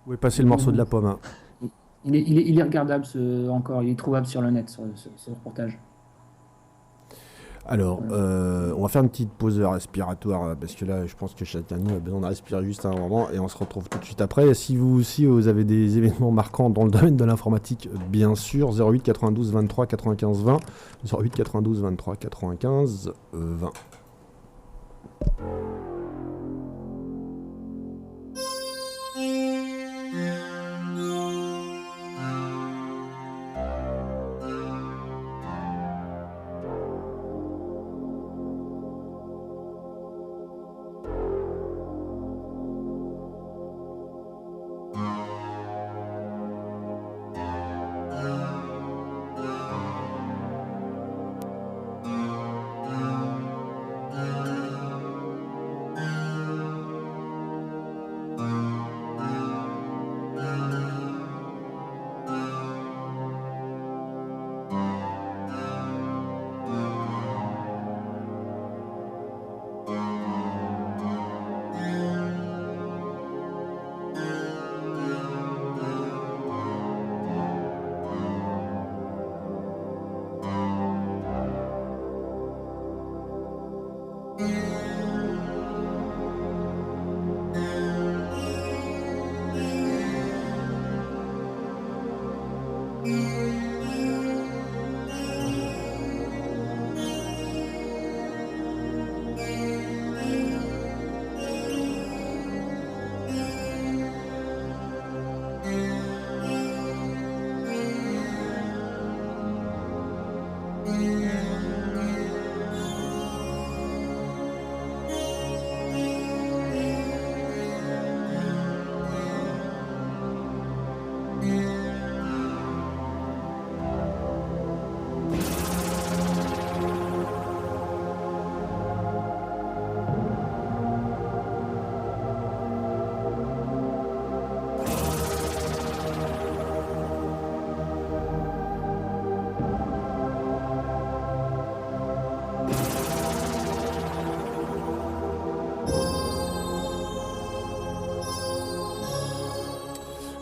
Où est passé le morceau de la pomme, hein? Il est regardable encore, il est trouvable sur le net, ce reportage. Alors, on va faire une petite pause respiratoire, parce que là, je pense que chacun de nous a besoin de respirer juste un moment, et on se retrouve tout de suite après. Si vous aussi, vous avez des événements marquants dans le domaine de l'informatique, bien sûr, 08 92 23 95 20, 08 92 23 95 20.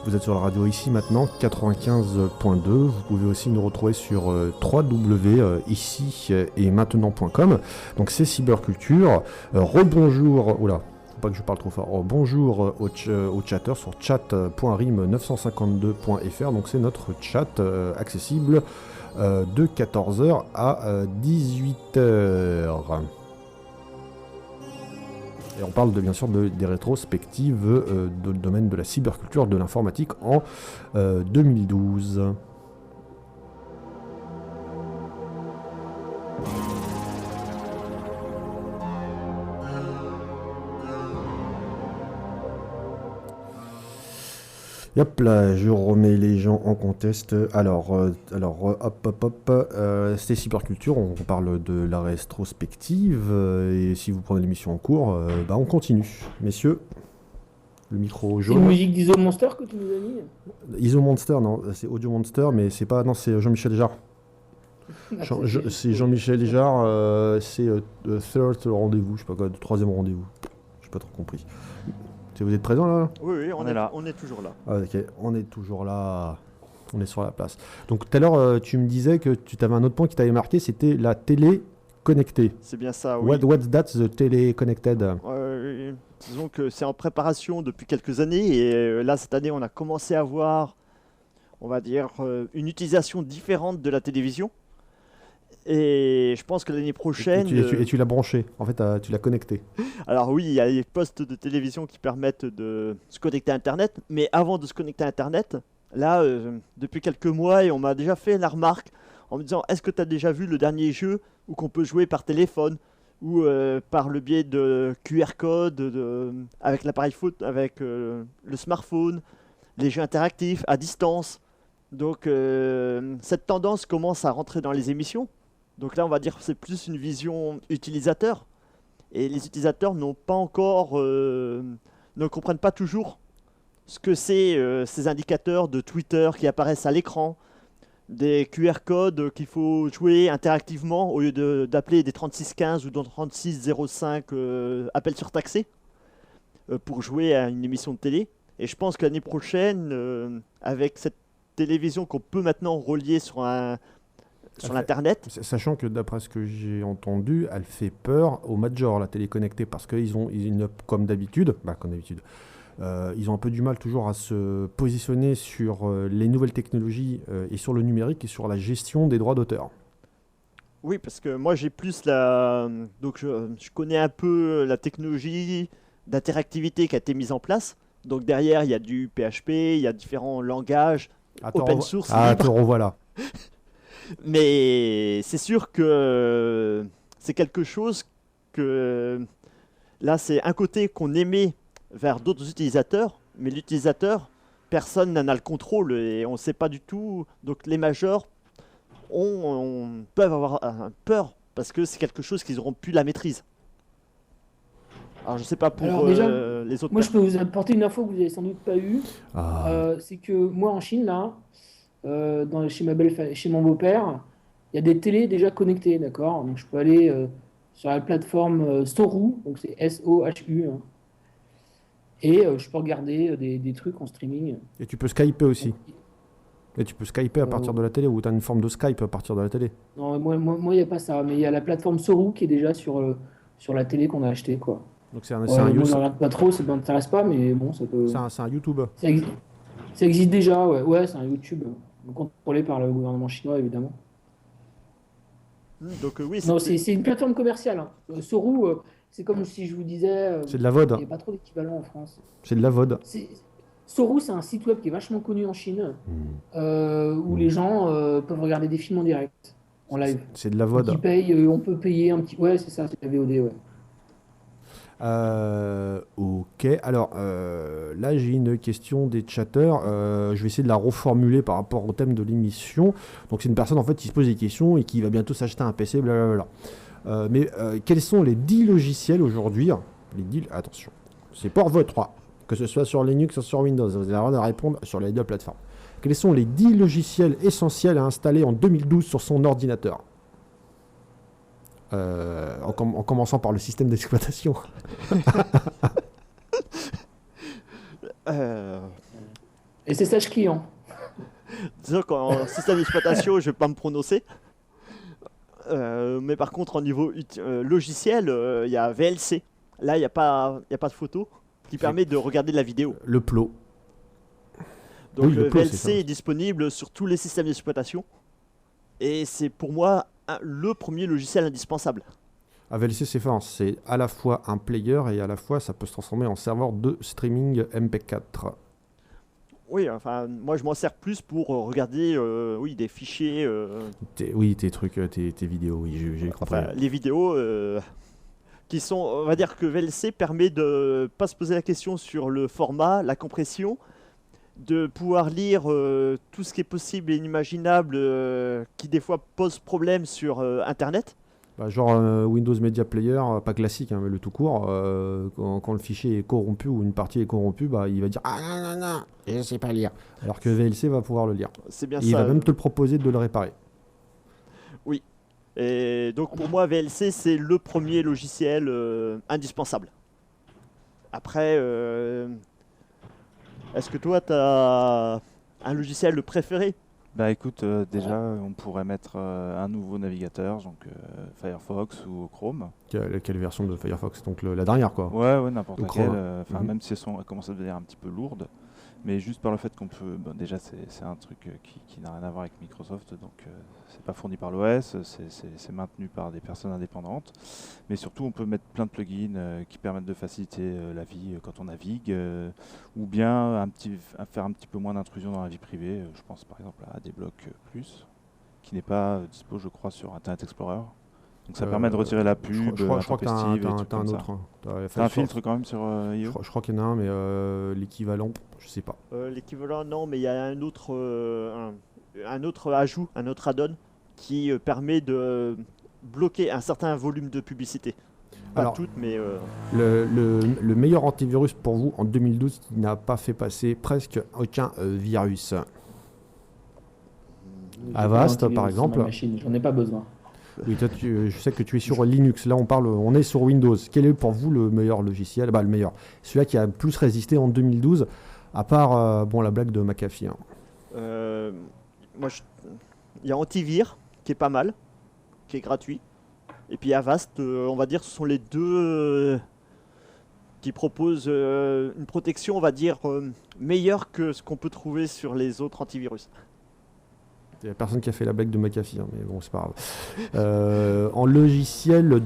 Vous êtes sur la radio ici maintenant, 95.2. Vous pouvez aussi nous retrouver sur www.ici et maintenant.com. Donc c'est Cyberculture. Rebonjour. Oula, pas que je parle trop fort. Bonjour aux chatteurs sur chat.rim952.fr. Donc c'est notre chat accessible de 14h à 18h. Et on parle bien sûr des rétrospectives dans le domaine de la cyberculture, de l'informatique en 2012. Hop là, je remets les gens en contexte. Alors, c'était Cyberculture, on parle de la rétrospective, et si vous prenez l'émission en cours, on continue. Messieurs, le micro C'est jaune. une musique d'Iso Monster que tu nous as mis. Iso Monster, non, c'est Audio Monster, mais c'est pas, non, c'est Jean-Michel Jarre. C'est Jean-Michel Jarre, c'est Third Rendez-vous, je sais pas quoi, troisième rendez-vous. J'ai pas trop compris. Vous êtes présents là ? Oui, On est là. On est toujours là. Ah, ok, on est toujours là. On est sur la place. Donc tout à l'heure, tu me disais que tu avais un autre point qui t'avait marqué, c'était la télé connectée. C'est bien ça, oui. What's that, the télé connected? Disons que c'est en préparation depuis quelques années et là, cette année, on a commencé à voir, on va dire, une utilisation différente de la télévision. Et je pense que l'année prochaine... Et tu l'as branché, en fait, tu l'as connecté. Alors oui, il y a des postes de télévision qui permettent de se connecter à Internet, mais avant de se connecter à Internet, là, depuis quelques mois, et on m'a déjà fait la remarque en me disant, est-ce que tu as déjà vu le dernier jeu où qu'on peut jouer par téléphone ou par le biais de QR code avec l'appareil photo, avec le smartphone, les jeux interactifs à distance. Donc cette tendance commence à rentrer dans les émissions. Donc là, on va dire que c'est plus une vision utilisateur. Et les utilisateurs n'ont pas encore, ne comprennent pas toujours ce que c'est ces indicateurs de Twitter qui apparaissent à l'écran, des QR codes qu'il faut jouer interactivement au lieu d'appeler des 3615 ou des 3605 appels surtaxés pour jouer à une émission de télé. Et je pense que l'année prochaine, avec cette télévision qu'on peut maintenant relier sur l'internet. Sachant que d'après ce que j'ai entendu, elle fait peur aux majors, la télé connectée, parce qu'ils comme d'habitude, ils ont un peu du mal toujours à se positionner sur les nouvelles technologies et sur le numérique et sur la gestion des droits d'auteur. Oui, parce que moi j'ai plus donc je connais un peu la technologie d'interactivité qui a été mise en place. Donc derrière il y a du PHP, il y a différents langages open source. Ah, te revoilà. Mais c'est sûr que c'est quelque chose que là c'est un côté qu'on émet vers d'autres utilisateurs, mais l'utilisateur, personne n'en a le contrôle et on ne sait pas du tout. Donc les majors peuvent avoir peur parce que c'est quelque chose qu'ils n'auront plus la maîtrise. Alors je sais pas pour déjà, les autres. Moi je peux vous apporter une info que vous n'avez sans doute pas eue. C'est que moi en Chine là, chez mon beau-père, il y a des télés déjà connectées, d'accord? Donc je peux aller sur la plateforme Sohu, donc c'est S-O-H-U, hein, et je peux regarder des trucs en streaming. Et tu peux skyper aussi. Et tu peux skyper à partir de la télé, ou tu as une forme de Skype à partir de la télé. Non, moi il n'y a pas ça, mais il y a la plateforme Sohu qui est déjà sur la télé qu'on a acheté, quoi. Donc c'est un YouTube. On regarde pas trop, ça ne m'intéresse pas, mais bon, ça peut. C'est un YouTube. Ça existe déjà, ouais. Ouais, c'est un YouTube contrôlé par le gouvernement chinois, évidemment. Donc oui. Non, c'est une plateforme commerciale. Hein. Sohu, c'est comme si je vous disais. C'est de la VOD. Il n'y a pas trop d'équivalent en France. C'est de la VOD. Sohu, c'est un site web qui est vachement connu en Chine, où les gens peuvent regarder des films en direct, en live. C'est de la VOD. On peut payer un petit. Ouais, c'est ça, c'est la VOD, ouais. Ok, alors là j'ai une question des chatteurs, je vais essayer de la reformuler par rapport au thème de l'émission. Donc c'est une personne en fait qui se pose des questions et qui va bientôt s'acheter un PC, blablabla. Mais quels sont les 10 logiciels aujourd'hui, attention, c'est pour votre 3, que ce soit sur Linux ou sur Windows, vous avez le droit de répondre sur les deux plateformes. Quels sont les 10 logiciels essentiels à installer en 2012 sur son ordinateur? En commençant par le système d'exploitation. SSH client. Disons qu'en système d'exploitation, je ne vais pas me prononcer. Mais par contre, au niveau logiciel, il y a VLC. Là, il n'y a pas de photo qui permet de regarder la vidéo. Le plot. Donc Oui, le plot, c'est VLC ça. est disponible sur tous les systèmes d'exploitation. Et c'est pour moi le premier logiciel indispensable. VLC, c'est fort. C'est à la fois un player et à la fois, ça peut se transformer en serveur de streaming MP4. Oui, enfin, moi je m'en sers plus pour regarder des fichiers. Tes trucs, tes vidéos, oui, j'ai compris. Enfin, les vidéos qui sont. On va dire que VLC permet de pas se poser la question sur le format, la compression, de pouvoir lire tout ce qui est possible et inimaginable qui des fois pose problème sur Internet. Bah, genre Windows Media Player, pas classique, hein, mais le tout court, quand le fichier est corrompu ou une partie est corrompue, bah, il va dire ah non, non, non, je sais pas lire. Alors que VLC va pouvoir le lire. C'est bien Et ça. il va même te le proposer de le réparer. Et donc pour moi, VLC, c'est le premier logiciel indispensable. Après, est-ce que toi, tu as un logiciel préféré? Bah écoute, déjà, on pourrait mettre un nouveau navigateur, donc Firefox ou Chrome. Quelle version de Firefox? Donc la dernière, quoi. Ouais, n'importe Ou laquelle. Chrome. Mhm. Même si elles commencent à devenir un petit peu lourdes. Mais juste par le fait qu'on peut. Déjà, c'est un truc qui n'a rien à voir avec Microsoft, donc c'est pas fourni par l'OS, c'est maintenu par des personnes indépendantes. Mais surtout, on peut mettre plein de plugins qui permettent de faciliter la vie quand on navigue, ou bien à faire un petit peu moins d'intrusion dans la vie privée. Je pense par exemple à Adblock Plus, qui n'est pas dispo, je crois, sur Internet Explorer. Donc ça permet de retirer la pub, je crois que intempestive et t'as trucs un comme ça. autre. Hein. T'as un filtre quand même sur IO? Je crois qu'il y en a un, mais l'équivalent, je sais pas. L'équivalent, non, mais il y a un autre ajout, un autre add-on qui permet de bloquer un certain volume de publicité. Pas Alors, toutes, mais le meilleur antivirus pour vous en 2012 qui n'a pas fait passer presque aucun virus. Avast, J'ai pas par d'antivirus sur exemple. ma machine, j'en ai pas besoin. Oui, toi, je sais que tu es sur Linux. Là, on est sur Windows. Quel est pour vous le meilleur logiciel? Bah, le meilleur. Celui-là qui a plus résisté en 2012, à part la blague de McAfee. Hein. moi, il y a Antivir qui est pas mal, qui est gratuit. Et puis Avast, on va dire, ce sont les deux qui proposent une protection, on va dire, meilleure que ce qu'on peut trouver sur les autres antivirus. Il n'y a personne qui a fait la blague de McAfee, hein, mais bon, c'est pas grave. En logiciel de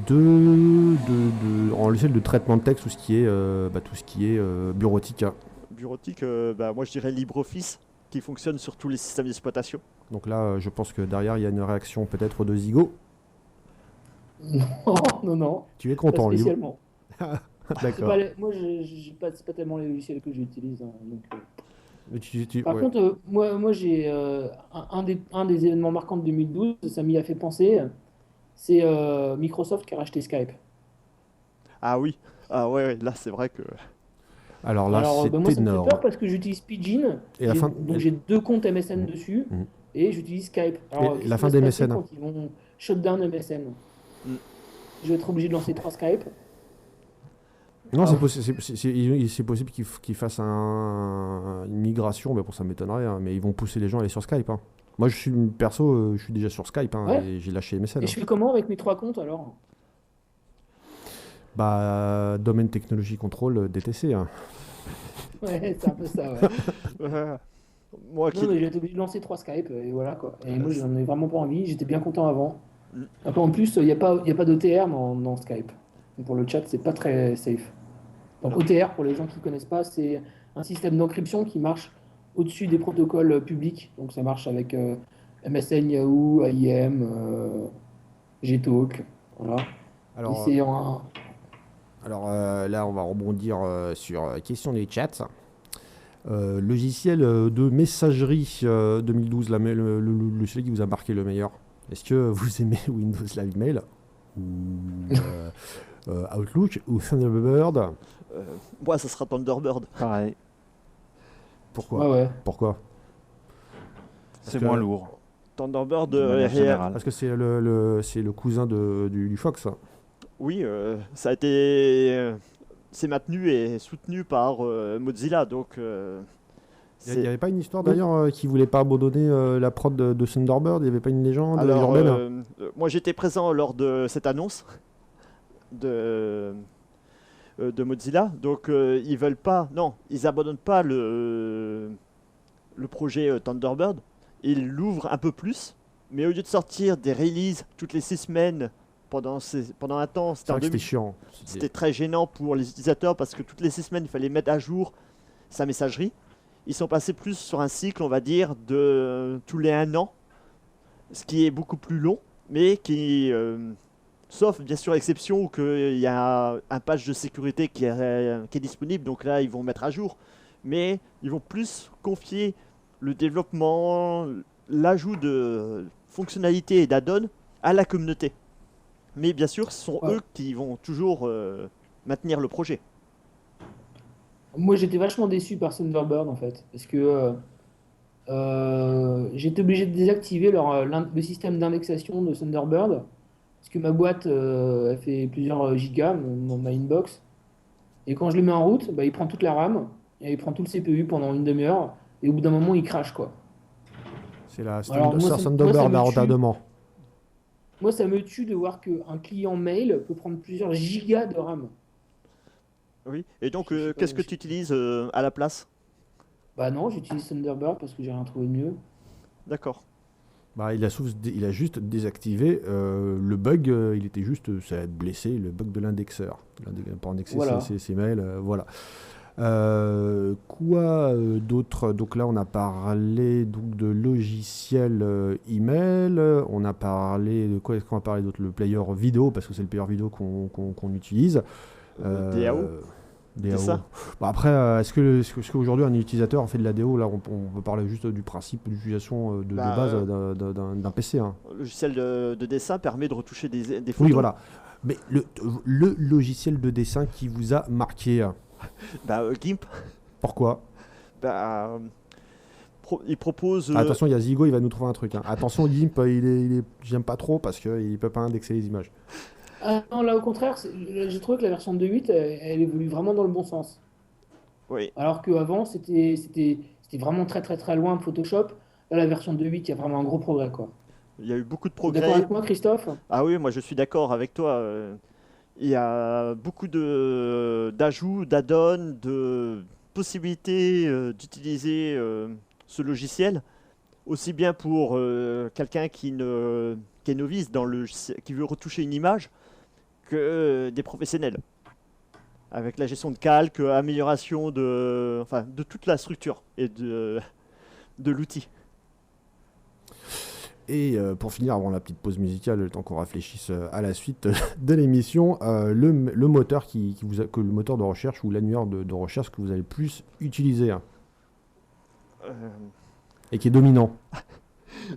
traitement de texte, tout ce qui est bureautique. Hein. Bureautique, moi je dirais LibreOffice, qui fonctionne sur tous les systèmes d'exploitation. Donc là, je pense que derrière, il y a une réaction peut-être de Zigo. Non, Tu es pas content, lui. spécialement. D'accord. Moi, c'est pas tellement les logiciels que j'utilise. Hein, donc, Mais Par ouais. contre, moi j'ai un des événements marquants de 2012, ça m'y a fait penser, c'est Microsoft qui a racheté Skype. Ah oui, ah ouais, là c'est vrai que... Alors là, Alors, c'est moi, ça me fait énorme. peur parce que j'utilise Pidgin, Et la fin- donc j'ai 2 comptes MSN dessus, Mhm. et j'utilise Skype. Alors, Et qu'est-ce la qui fin va se des passer MSN? quand ils vont shut down MSN? Mm. Je vais être obligé de lancer 3 Skype. Non, Ah. c'est possible qu'ils fassent une migration, mais bon, ça m'étonnerait, hein, mais ils vont pousser les gens à aller sur Skype. Hein. Moi, je suis déjà sur Skype, hein, Ouais. et j'ai lâché MSN. Et je fais comment avec mes 3 comptes alors? Bah, domaine technologie contrôle, DTC. Hein. Ouais, c'est un peu ça, ouais. moi qui... Non, mais j'ai été obligé de lancer 3 Skype, et voilà quoi. Et moi, j'en ai vraiment pas envie, j'étais bien content avant. Mm. Après, en plus, il n'y a pas d'OTR dans Skype. Donc, pour le chat, c'est pas très safe. Donc, OTR, pour les gens qui ne connaissent pas, c'est un système d'encryption qui marche au-dessus des protocoles publics. Donc, ça marche avec MSN, Yahoo, AIM, Gtalk. Voilà. Et Alors, c'est un. là, on va rebondir sur question des chats. Logiciel de messagerie 2012, le celui qui vous a marqué le meilleur. Est-ce que vous aimez Windows Live Mail ou Outlook ou Thunderbird? Moi, ça sera Thunderbird. Pareil, Pourquoi? Ouais. Pourquoi? c'est que- moins lourd. Thunderbird, De manière générale. Parce que c'est le cousin du Fox. oui, ça a été... c'est maintenu et soutenu par Mozilla, donc... Il n'y avait pas une histoire d'ailleurs qui voulait pas abandonner la prod de Thunderbird? Il n'y avait pas une légende Alors, urbaine? moi j'étais présent lors de cette annonce. de Mozilla. Donc ils veulent pas, non, ils abandonnent pas le projet Thunderbird. Ils l'ouvrent un peu plus, mais au lieu de sortir des releases toutes les 6 semaines pendant un temps, C'est vrai que c'était chiant. c'était très gênant pour les utilisateurs parce que toutes les 6 semaines, il fallait mettre à jour sa messagerie. Ils sont passés plus sur un cycle, on va dire, de tous les 1 an, ce qui est beaucoup plus long, mais qui, sauf bien sûr exception où il y a un patch de sécurité qui est disponible, donc là ils vont mettre à jour. Mais ils vont plus confier le développement, l'ajout de fonctionnalités et d'add-ons à la communauté. Mais bien sûr, ce sont eux qui vont toujours maintenir le projet. Moi, j'étais vachement déçu par Thunderbird en fait, parce que j'étais obligé de désactiver le système d'indexation de Thunderbird, parce que ma boîte elle fait plusieurs gigas, ma inbox, et quand je le mets en route, bah, il prend toute la RAM, et il prend tout le CPU pendant une demi-heure, et au bout d'un moment, il crache quoi. C'est la Alors, moi, ça Thunderbird à me tue. retardement. Moi, ça me tue de voir qu'un client mail peut prendre plusieurs gigas de RAM. Oui. Et donc, Je sais pas, qu'est-ce que je- tu utilises à la place? Bah non, j'utilise Thunderbird parce que j'ai rien trouvé de mieux. D'accord. Bah, il a juste désactivé le bug, il était juste, ça a blessé le bug de l'indexeur. Pour indexer Voilà. ses mails, voilà. Quoi d'autre? Donc là, on a parlé donc, de logiciels email, on a parlé de quoi est-ce qu'on a parlé d'autre? Le player vidéo, parce que c'est le player vidéo qu'on utilise. DAO, DAO. c'est ça? Bon, après, est-ce qu'aujourd'hui un utilisateur fait de la DAO? Là, on peut parler juste du principe d'utilisation de Bah, base d'un PC. Hein. Le logiciel de dessin permet de retoucher des photos. Oui, voilà. Mais le logiciel de dessin qui vous a marqué, Bah, GIMP, pourquoi? bah, il propose. Attention, il y a Zigo, il va nous trouver un truc. Hein. Attention, GIMP, j'aime pas trop parce qu'il peut pas indexer les images. Ah non, là au contraire, j'ai trouvé que la version 2.8, elle évolue vraiment dans le bon sens. Oui, Alors qu'avant, c'était vraiment très très très loin de Photoshop. Là, la version 2.8, il y a vraiment un gros progrès, quoi. il y a eu beaucoup de T'es d'accord progrès. avec moi, Christophe? Ah oui, moi je suis d'accord avec toi. Il y a beaucoup d'ajouts, d'add-ons, de possibilités d'utiliser ce logiciel, aussi bien pour quelqu'un qui est novice qui veut retoucher une image, que des professionnels. Avec la gestion de calque, amélioration enfin, de toute la structure et de l'outil. Et pour finir, avant la petite pause musicale, le temps qu'on réfléchisse à la suite de l'émission, le moteur que le moteur de recherche ou l'annuaire de recherche que vous allez le plus utiliser hein, Euh, et qui est dominant.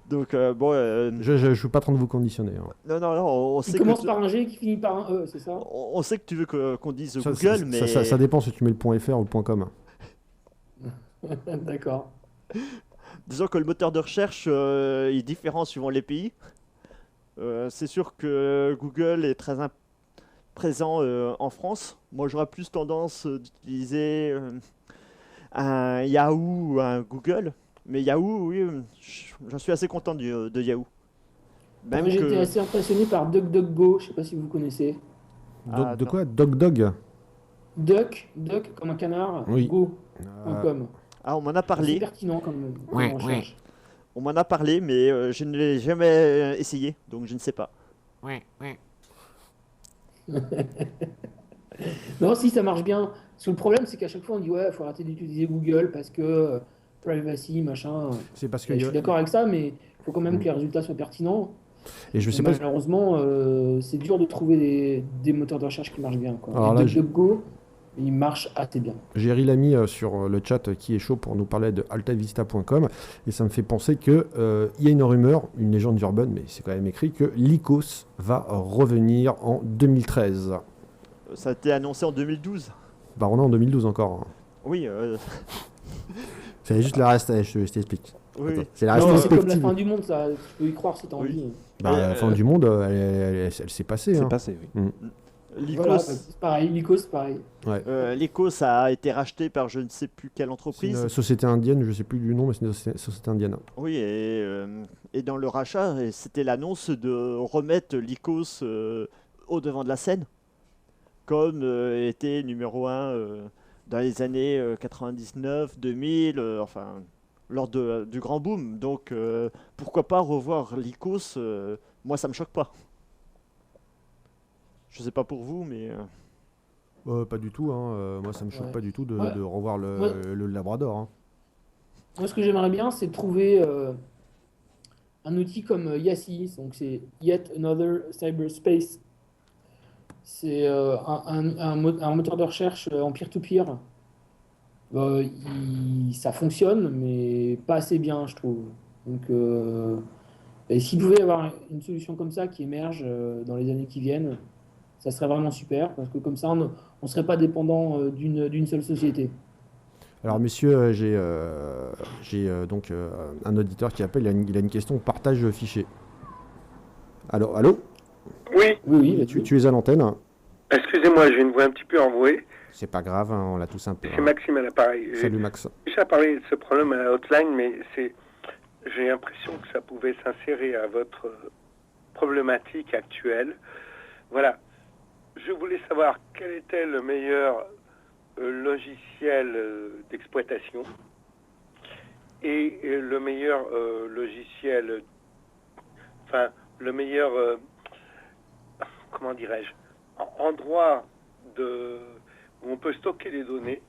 donc bon, Je ne suis pas en train de vous conditionner. Hein. non, on Qui sait commence que par un G qui finit par un E, c'est ça? on sait que tu veux qu'on dise Ça, Google, mais ça dépend si tu mets le .fr ou le .com. D'accord. disons que le moteur de recherche est différent suivant les pays. C'est sûr que Google est très présent en France. Moi, j'aurais plus tendance d'utiliser un Yahoo ou un Google. Mais Yahoo, oui, j'en suis assez content de Yahoo. Même Moi, j'ai été que... assez impressionné par DuckDuckGo, je sais pas si vous connaissez. Ah, De non. quoi? Dog. Duck comme un canard, Oui. go.com. Ah, on m'en a C'est parlé. pertinent comme Ouais, recherche. On m'en a parlé, mais je ne l'ai jamais essayé, donc je ne sais pas. Non, si ça marche bien. Parce que le problème, c'est qu'à chaque fois, on dit ouais, il faut arrêter d'utiliser Google parce que privacy, machin. C'est parce que Je suis d'accord avec ça, mais il faut quand même que les résultats soient pertinents. et je Et sais pas. malheureusement, c'est dur de trouver des moteurs de recherche qui marchent bien, quoi. Alors Et là, DuckDuckGo, il marche assez bien. J'ai mis sur le chat qui est chaud pour nous parler de altavista.com et ça me fait penser que il y a une rumeur, une légende urbaine, mais c'est quand même écrit que Lycos va revenir en 2013. Ça a été annoncé en 2012. Bah on est en 2012 encore. Hein. Oui, C'est juste la reste, je t'explique. oui. Attends, c'est la Non, c'est comme la rétrospective. fin du monde, ça. Tu peux y croire si t'as Oui. envie. Bah, la fin du monde, elle s'est passée. C'est Hein. passé, oui. Lycos, Voilà, c'est pareil. Lycos, pareil. Lycos a été racheté par je ne sais plus quelle C'est entreprise. une société indienne, je sais plus du nom, mais c'est une société indienne. Oui, et dans le rachat, c'était l'annonce de remettre Lycos au devant de la scène, Qualcomm était numéro un dans les années 99, 2000, enfin, lors du grand boom. Donc, pourquoi pas revoir l'ICOS moi, ça me choque pas. Je sais pas pour vous, mais... Pas du tout, hein. Moi, ça me choque Ouais. pas du tout de Ouais. revoir Ouais. le Labrador, hein. Moi, ce que j'aimerais bien, c'est trouver un outil comme YACI, donc c'est Yet Another Cyberspace. C'est un moteur de recherche en peer-to-peer. Ça fonctionne, mais pas assez bien, je trouve. Donc, et s'il pouvait y avoir une solution comme ça qui émerge dans les années qui viennent, ça serait vraiment super, parce que comme ça, on ne serait pas dépendant d'une seule société. Alors, messieurs, j'ai donc un auditeur qui appelle, il a une question partage fichier. Allô, allô? Oui, Oui, oui, Tu es à l'antenne? excusez-moi, j'ai une voix un petit peu enrouée. C'est pas grave, hein, on l'a tous un peu. C'est Maxime à l'appareil. Salut Max. J'ai déjà parlé de ce problème à la hotline, mais j'ai l'impression que ça pouvait s'insérer à votre problématique actuelle. Voilà. Je voulais savoir quel était le meilleur logiciel d'exploitation et le meilleur logiciel, enfin, le meilleur, comment dirais-je, endroit où on peut stocker les données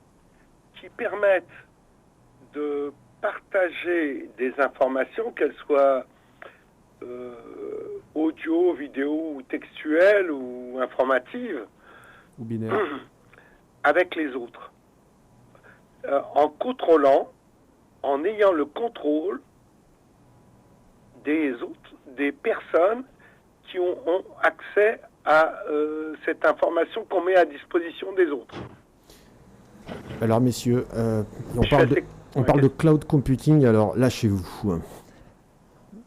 qui permettent de partager des informations, qu'elles soient audio, vidéo ou textuelles ou informatives, Ou binaire. avec les autres. En contrôlant, en ayant le contrôle des autres, des personnes qui ont accès à cette information qu'on met à disposition des autres. Alors, messieurs, on Je parle suis de, assez- on parle de cloud computing, alors lâchez-vous.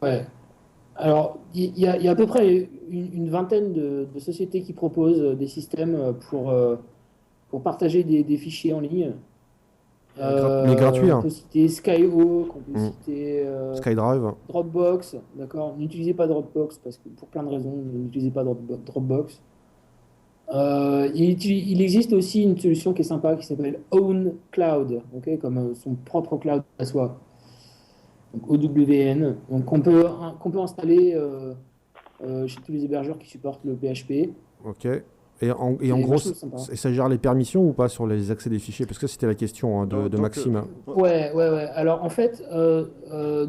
Ouais. Alors, il y a à peu près une vingtaine de sociétés qui proposent des systèmes pour partager des fichiers en ligne. Mais gratuit, hein. On peut citer Skyhawk, on peut Mm. citer SkyDrive. Dropbox, d'accord? N'utilisez pas Dropbox parce que pour plein de raisons, n'utilisez pas Dropbox. Il existe aussi une solution qui est sympa qui s'appelle Own Cloud, ok, comme son propre cloud à soi. Donc OWN, donc qu'on peut installer chez tous les hébergeurs qui supportent le PHP. Ok. Et en C'est gros, vachement sympa. ça gère les permissions ou pas sur les accès des fichiers? Parce que c'était la question, hein, de Donc, Maxime. Ouais. Alors en fait,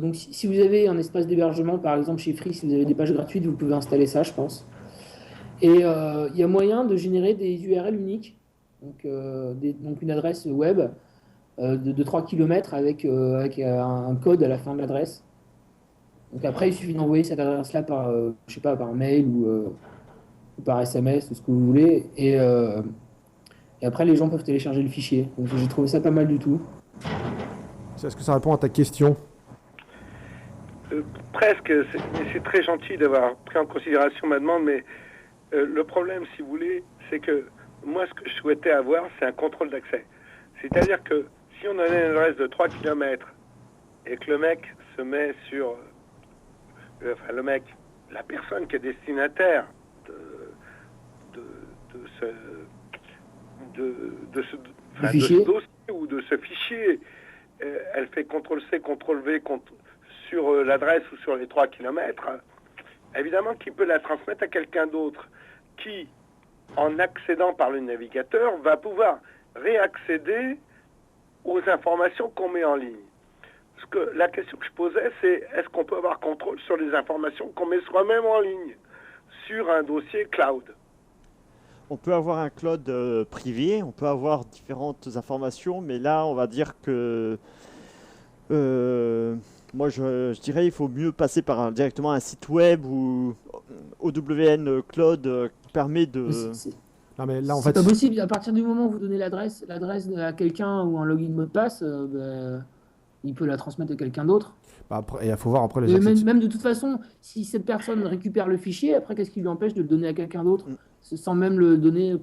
donc si vous avez un espace d'hébergement, par exemple chez Free, si vous avez des pages gratuites, vous pouvez installer ça, je pense. Et il y a moyen de générer des URL uniques, donc une adresse web de 3 km avec un code à la fin de l'adresse. Donc après, il suffit d'envoyer cette adresse-là par, je sais pas, par mail ou par SMS ou ce que vous voulez. Et après, les gens peuvent télécharger le fichier. Donc j'ai trouvé ça pas mal du tout. Est-ce que ça répond à ta question? Presque, mais c'est très gentil d'avoir pris en considération ma demande, mais le problème, si vous voulez, c'est que moi, ce que je souhaitais avoir, c'est un contrôle d'accès. C'est-à-dire que si on a une adresse de 3 km et que le mec se met sur... enfin, le mec, la personne qui est destinataire de ce fichier. dossier ou de ce fichier, elle fait CTRL-C, CTRL-V sur l'adresse ou sur les 3 km, évidemment qu'il peut la transmettre à quelqu'un d'autre qui, en accédant par le navigateur, va pouvoir réaccéder aux informations qu'on met en ligne. Parce que la question que je posais, c'est est-ce qu'on peut avoir contrôle sur les informations qu'on met soi-même en ligne sur un dossier cloud? On peut avoir un cloud privé, on peut avoir différentes informations, mais là, on va dire que moi, je dirais il faut mieux passer par directement un site web ou OWN Cloud permet de... Mais c'est Non, mais là, en c'est fait, pas possible. À partir du moment où vous donnez l'adresse à quelqu'un ou un login mot de passe, il peut la transmettre à quelqu'un d'autre. bah, après, il faut voir après les Et accès. même de toute façon, si cette personne récupère le fichier, après, qu'est-ce qui lui empêche de le donner à quelqu'un d'autre sans même le donner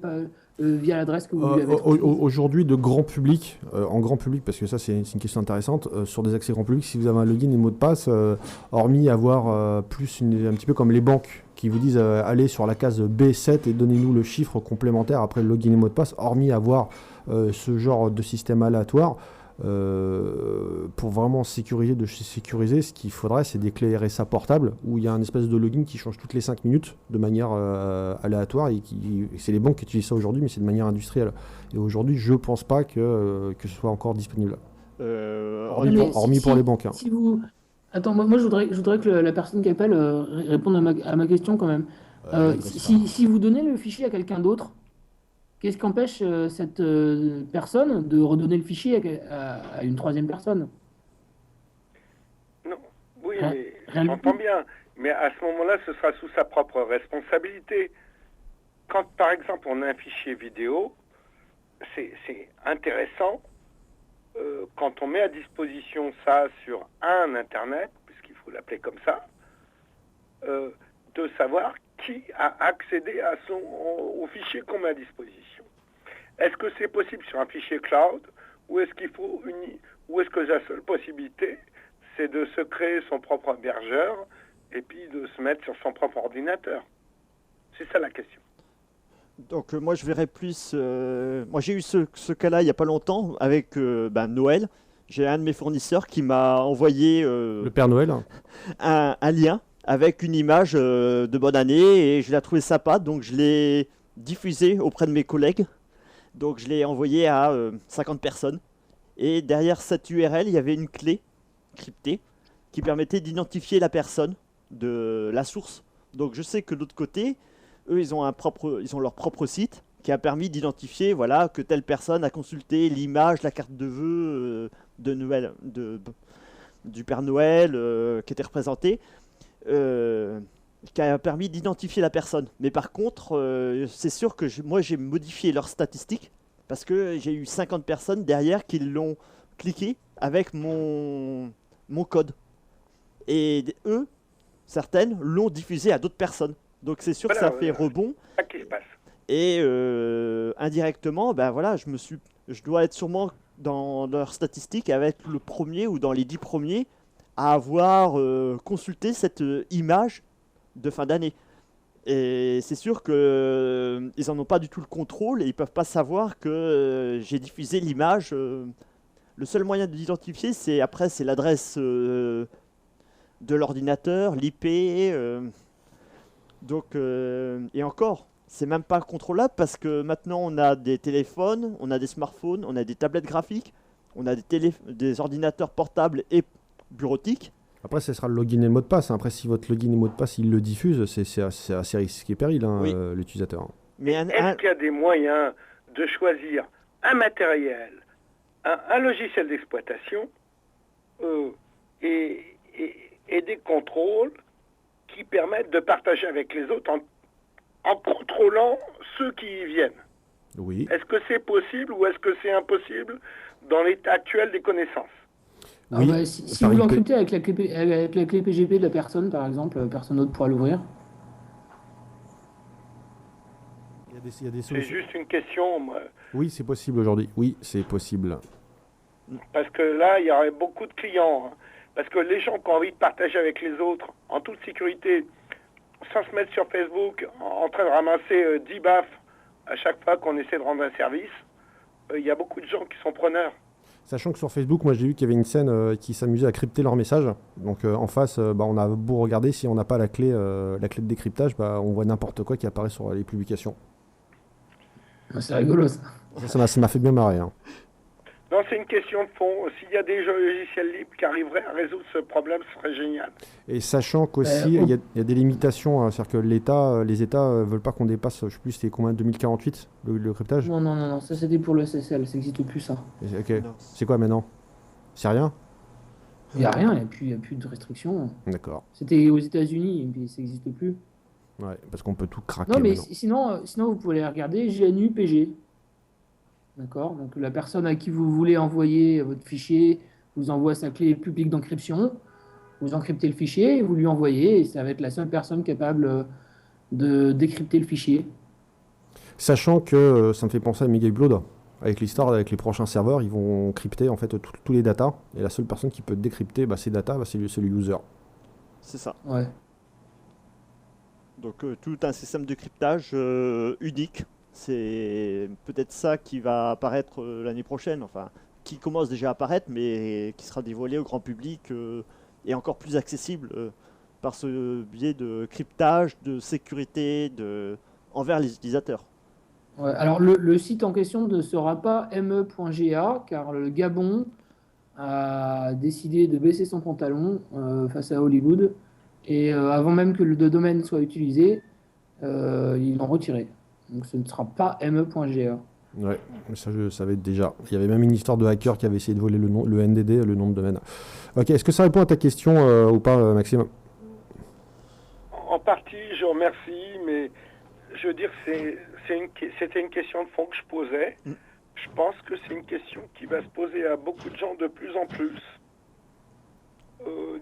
via l'adresse que vous lui avez transmise. Aujourd'hui, de grand public, en grand public, parce que ça c'est une question intéressante, sur des accès grand public, si vous avez un login et mot de passe, hormis avoir un petit peu comme les banques qui vous disent allez sur la case B7 et donnez-nous le chiffre complémentaire après le login et mot de passe, hormis avoir ce genre de système aléatoire, pour vraiment sécuriser, ce qu'il faudrait, c'est des clés RSA portables où il y a un espèce de login qui change toutes les 5 minutes de manière aléatoire et c'est les banques qui utilisent ça aujourd'hui, mais c'est de manière industrielle. Et aujourd'hui, je pense pas que ce soit encore disponible. Hormis pour les banques. Hein. Si vous... Attends, moi je voudrais que la personne qui appelle réponde à ma question quand même. Si vous donnez le fichier à quelqu'un d'autre, qu'est-ce qui empêche cette personne de redonner le fichier à une troisième personne? Non, oui, Hein, mais rien j'entends du tout. bien. Mais à ce moment-là, ce sera sous sa propre responsabilité. Quand, par exemple, on a un fichier vidéo, c'est intéressant quand on met à disposition ça sur un Internet, puisqu'il faut l'appeler comme ça, de savoir qui a accédé au fichier qu'on met à disposition. Est-ce que c'est possible sur un fichier cloud ou est-ce que la seule possibilité, c'est de se créer son propre hébergeur et puis de se mettre sur son propre ordinateur? C'est ça la question. Donc moi je verrais plus... moi j'ai eu ce cas-là il n'y a pas longtemps avec Noël. J'ai un de mes fournisseurs qui m'a envoyé Le Père Noël. un lien avec une image de bonne année et je l'ai trouvé sympa, donc je l'ai diffusé auprès de mes collègues. Donc je l'ai envoyé à 50 personnes. Et derrière cette URL, il y avait une clé cryptée qui permettait d'identifier la personne de la source. Donc je sais que de l'autre côté, eux, ils ont leur propre site qui a permis d'identifier voilà, que telle personne a consulté l'image, la carte de vœux de Noël, du Père Noël qui était représentée. Qui a permis d'identifier la personne. Mais par contre, c'est sûr que moi j'ai modifié leurs statistiques parce que j'ai eu 50 personnes derrière qui l'ont cliqué avec mon code. Et eux, certaines, l'ont diffusé à d'autres personnes. Donc c'est sûr que ça fait rebond. C'est ça qui se passe. Et indirectement, ben voilà, je dois être sûrement dans leurs statistiques avec le premier ou dans les 10 premiers à avoir consulté cette image de fin d'année. Et c'est sûr que ils en ont pas du tout le contrôle et ils peuvent pas savoir que j'ai diffusé l'image. Le seul moyen de l'identifier, c'est l'adresse de l'ordinateur, l'IP. Et encore, c'est même pas contrôlable parce que maintenant on a des téléphones, on a des smartphones, on a des tablettes graphiques, on a des ordinateurs portables et bureautiques. Après, ce sera le login et le mot de passe. Après, si votre login et mot de passe, il le diffuse, c'est assez risqué et péril, hein, Oui. l'utilisateur. Mais Est-ce qu'il y a des moyens de choisir un matériel, un logiciel d'exploitation et des contrôles qui permettent de partager avec les autres en contrôlant ceux qui y viennent? Oui. Est-ce que c'est possible ou est-ce que c'est impossible dans l'état actuel des connaissances? Oui, Si par vous IP. l'encryptez avec la clé PGP de la personne, par exemple, personne d'autre pourra l'ouvrir. Il y a des C'est solutions. juste une question, moi, Oui, c'est possible aujourd'hui. Oui, c'est possible. parce que là, il y aurait beaucoup de clients. Hein. Parce que les gens qui ont envie de partager avec les autres, en toute sécurité, sans se mettre sur Facebook, en train de ramasser 10 baffes à chaque fois qu'on essaie de rendre un service, il y a beaucoup de gens qui sont preneurs. Sachant que sur Facebook, moi j'ai vu qu'il y avait une scène qui s'amusait à crypter leurs messages. Donc en face, on a beau regarder, si on n'a pas la clé de décryptage, on voit n'importe quoi qui apparaît sur les publications. C'est rigolo ça. Ça m'a fait bien marrer. Hein. Non, c'est une question de fond. S'il y a des jeux logiciels libres qui arriveraient à résoudre ce problème, ce serait génial. Et sachant qu'aussi, il y a des limitations. C'est-à-dire que les États veulent pas qu'on dépasse, je sais plus, c'était combien, 2048, le cryptage. Non, ça c'était pour le SSL, ça n'existe plus ça. Ok. C'est quoi maintenant? C'est rien? Il n'y a rien, il n'y a plus de restrictions. D'accord. C'était aux États-Unis et puis ça n'existe plus. Ouais, parce qu'on peut tout craquer Non, mais maintenant. sinon vous pouvez aller regarder GNU PG. D'accord? Donc la personne à qui vous voulez envoyer votre fichier vous envoie sa clé publique d'encryption. Vous encryptez le fichier et vous lui envoyez et ça va être la seule personne capable de décrypter le fichier. Sachant que ça me fait penser à Miguel Blood. Avec l'histoire, avec les prochains serveurs, ils vont crypter en fait tous les datas. Et la seule personne qui peut décrypter ces datas, c'est le user. C'est ça. Ouais. Donc tout un système de cryptage unique. C'est peut-être ça qui va apparaître l'année prochaine, enfin, qui commence déjà à apparaître, mais qui sera dévoilé au grand public et encore plus accessible par ce biais de cryptage, de sécurité envers les utilisateurs. Ouais, alors le site en question ne sera pas me.ga car le Gabon a décidé de baisser son pantalon face à Hollywood et avant même que le domaine soit utilisé, ils l'ont retiré. Donc ce ne sera pas me.ga. Ouais, ça je savais déjà. Il y avait même une histoire de hacker qui avait essayé de voler le NDD, le nom de domaine. Ok, est-ce que ça répond à ta question ou pas, Maxime? En partie, je remercie, mais je veux dire, c'était une question de fond que je posais. Je pense que c'est une question qui va se poser à beaucoup de gens de plus en plus.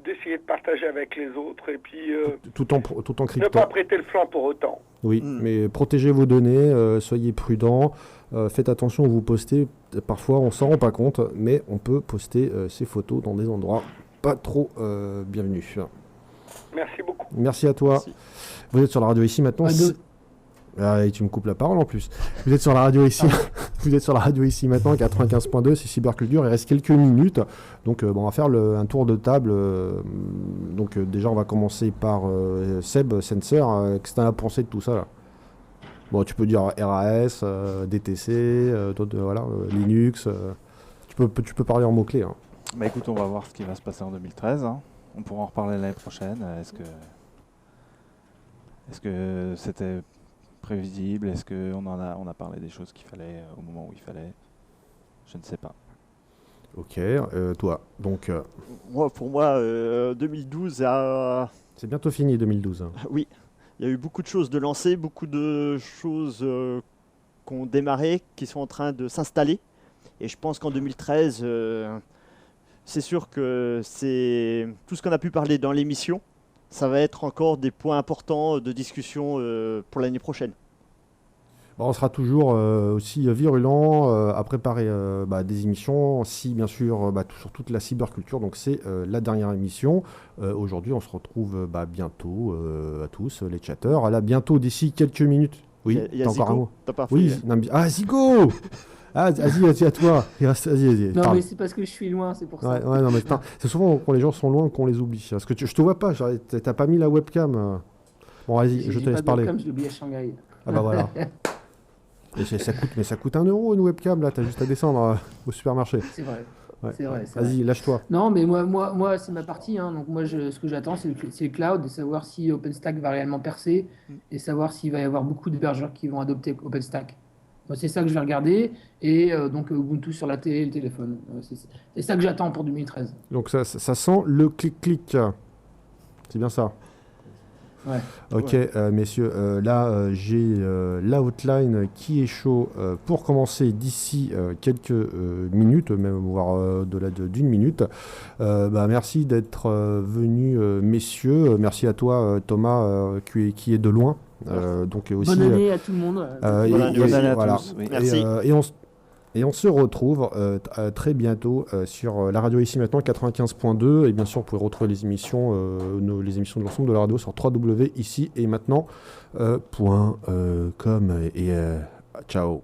D'essayer de partager avec les autres et puis tout en ne cryptant. pas prêter le flanc pour autant. Oui, mais protégez vos données, soyez prudents, faites attention où vous postez. Parfois, on s'en rend pas compte, mais on peut poster ces photos dans des endroits pas trop bienvenus. Merci beaucoup. Merci à toi. Merci. Vous êtes sur la radio ici maintenant. Ah, et tu me coupes la parole en plus. Vous êtes sur la radio ici. Vous êtes sur la radio ici maintenant, 95.2, c'est Cyberculture. Il reste quelques minutes. Donc, on va faire un tour de table. Donc, déjà, on va commencer par Seb, Sensor. Qu'est-ce que tu as pensé de tout ça là? Bon, tu peux dire RAS, DTC, voilà, Linux. Tu peux parler en mots-clés. Hein. Bah écoute, on va voir ce qui va se passer en 2013. Hein. On pourra en reparler l'année prochaine. Est-ce que c'était prévisible? Est-ce qu'on on a parlé des choses qu'il fallait au moment où il fallait? Je ne sais pas. Ok, toi, donc... Pour moi, 2012 a... C'est bientôt fini, 2012. Oui, il y a eu beaucoup de choses de lancées, beaucoup de choses qui ont démarré, qui sont en train de s'installer. Et je pense qu'en 2013, c'est sûr que c'est tout ce qu'on a pu parler dans l'émission. Ça va être encore des points importants de discussion pour l'année prochaine. Bon, on sera toujours aussi virulent à préparer des émissions, si bien sûr sur toute la cyberculture. Donc c'est la dernière émission. Aujourd'hui, on se retrouve bientôt à tous les chatteurs. Là, bientôt d'ici quelques minutes. Oui, il y a t'as encore un Zico, mot. t'as pas Oui, fait, Zico. Ah, vas-y, à toi. Vas-y. Non, parle. mais c'est parce que je suis loin, c'est pour ça. Ouais, non, mais putain, c'est souvent quand les gens sont loin qu'on les oublie. Parce que je te vois pas, t'as pas mis la webcam. Bon, vas-y, je te laisse parler. Comme je l'ai oublié à Shanghai. Ah bah voilà. Et ça coûte 1 euro une webcam, là, t'as juste à descendre au supermarché. C'est vrai. Ouais. C'est vrai. Vas-y, lâche-toi. Non, mais moi c'est ma partie. Hein. Donc moi, ce que j'attends, c'est le cloud, de savoir si OpenStack va réellement percer et savoir s'il va y avoir beaucoup d'hébergeurs qui vont adopter OpenStack. Moi, c'est ça que je vais regarder. Et donc Ubuntu sur la télé et le téléphone. C'est ça que j'attends pour 2013. Donc ça sent le clic-clic. C'est bien ça. Ouais. Ok, messieurs, là j'ai l'outline qui est chaud pour commencer d'ici quelques minutes, même voire au-delà d'une minute. Merci d'être venus, messieurs. Merci à toi, Thomas, qui est de loin. Donc aussi, bonne année à tout le monde. Bonne année à tous. Oui. Merci. Et on se retrouve très bientôt sur la radio ici maintenant 95.2 et bien sûr vous pouvez retrouver les émissions de l'ensemble de la radio sur www.ici et maintenant .com et ciao.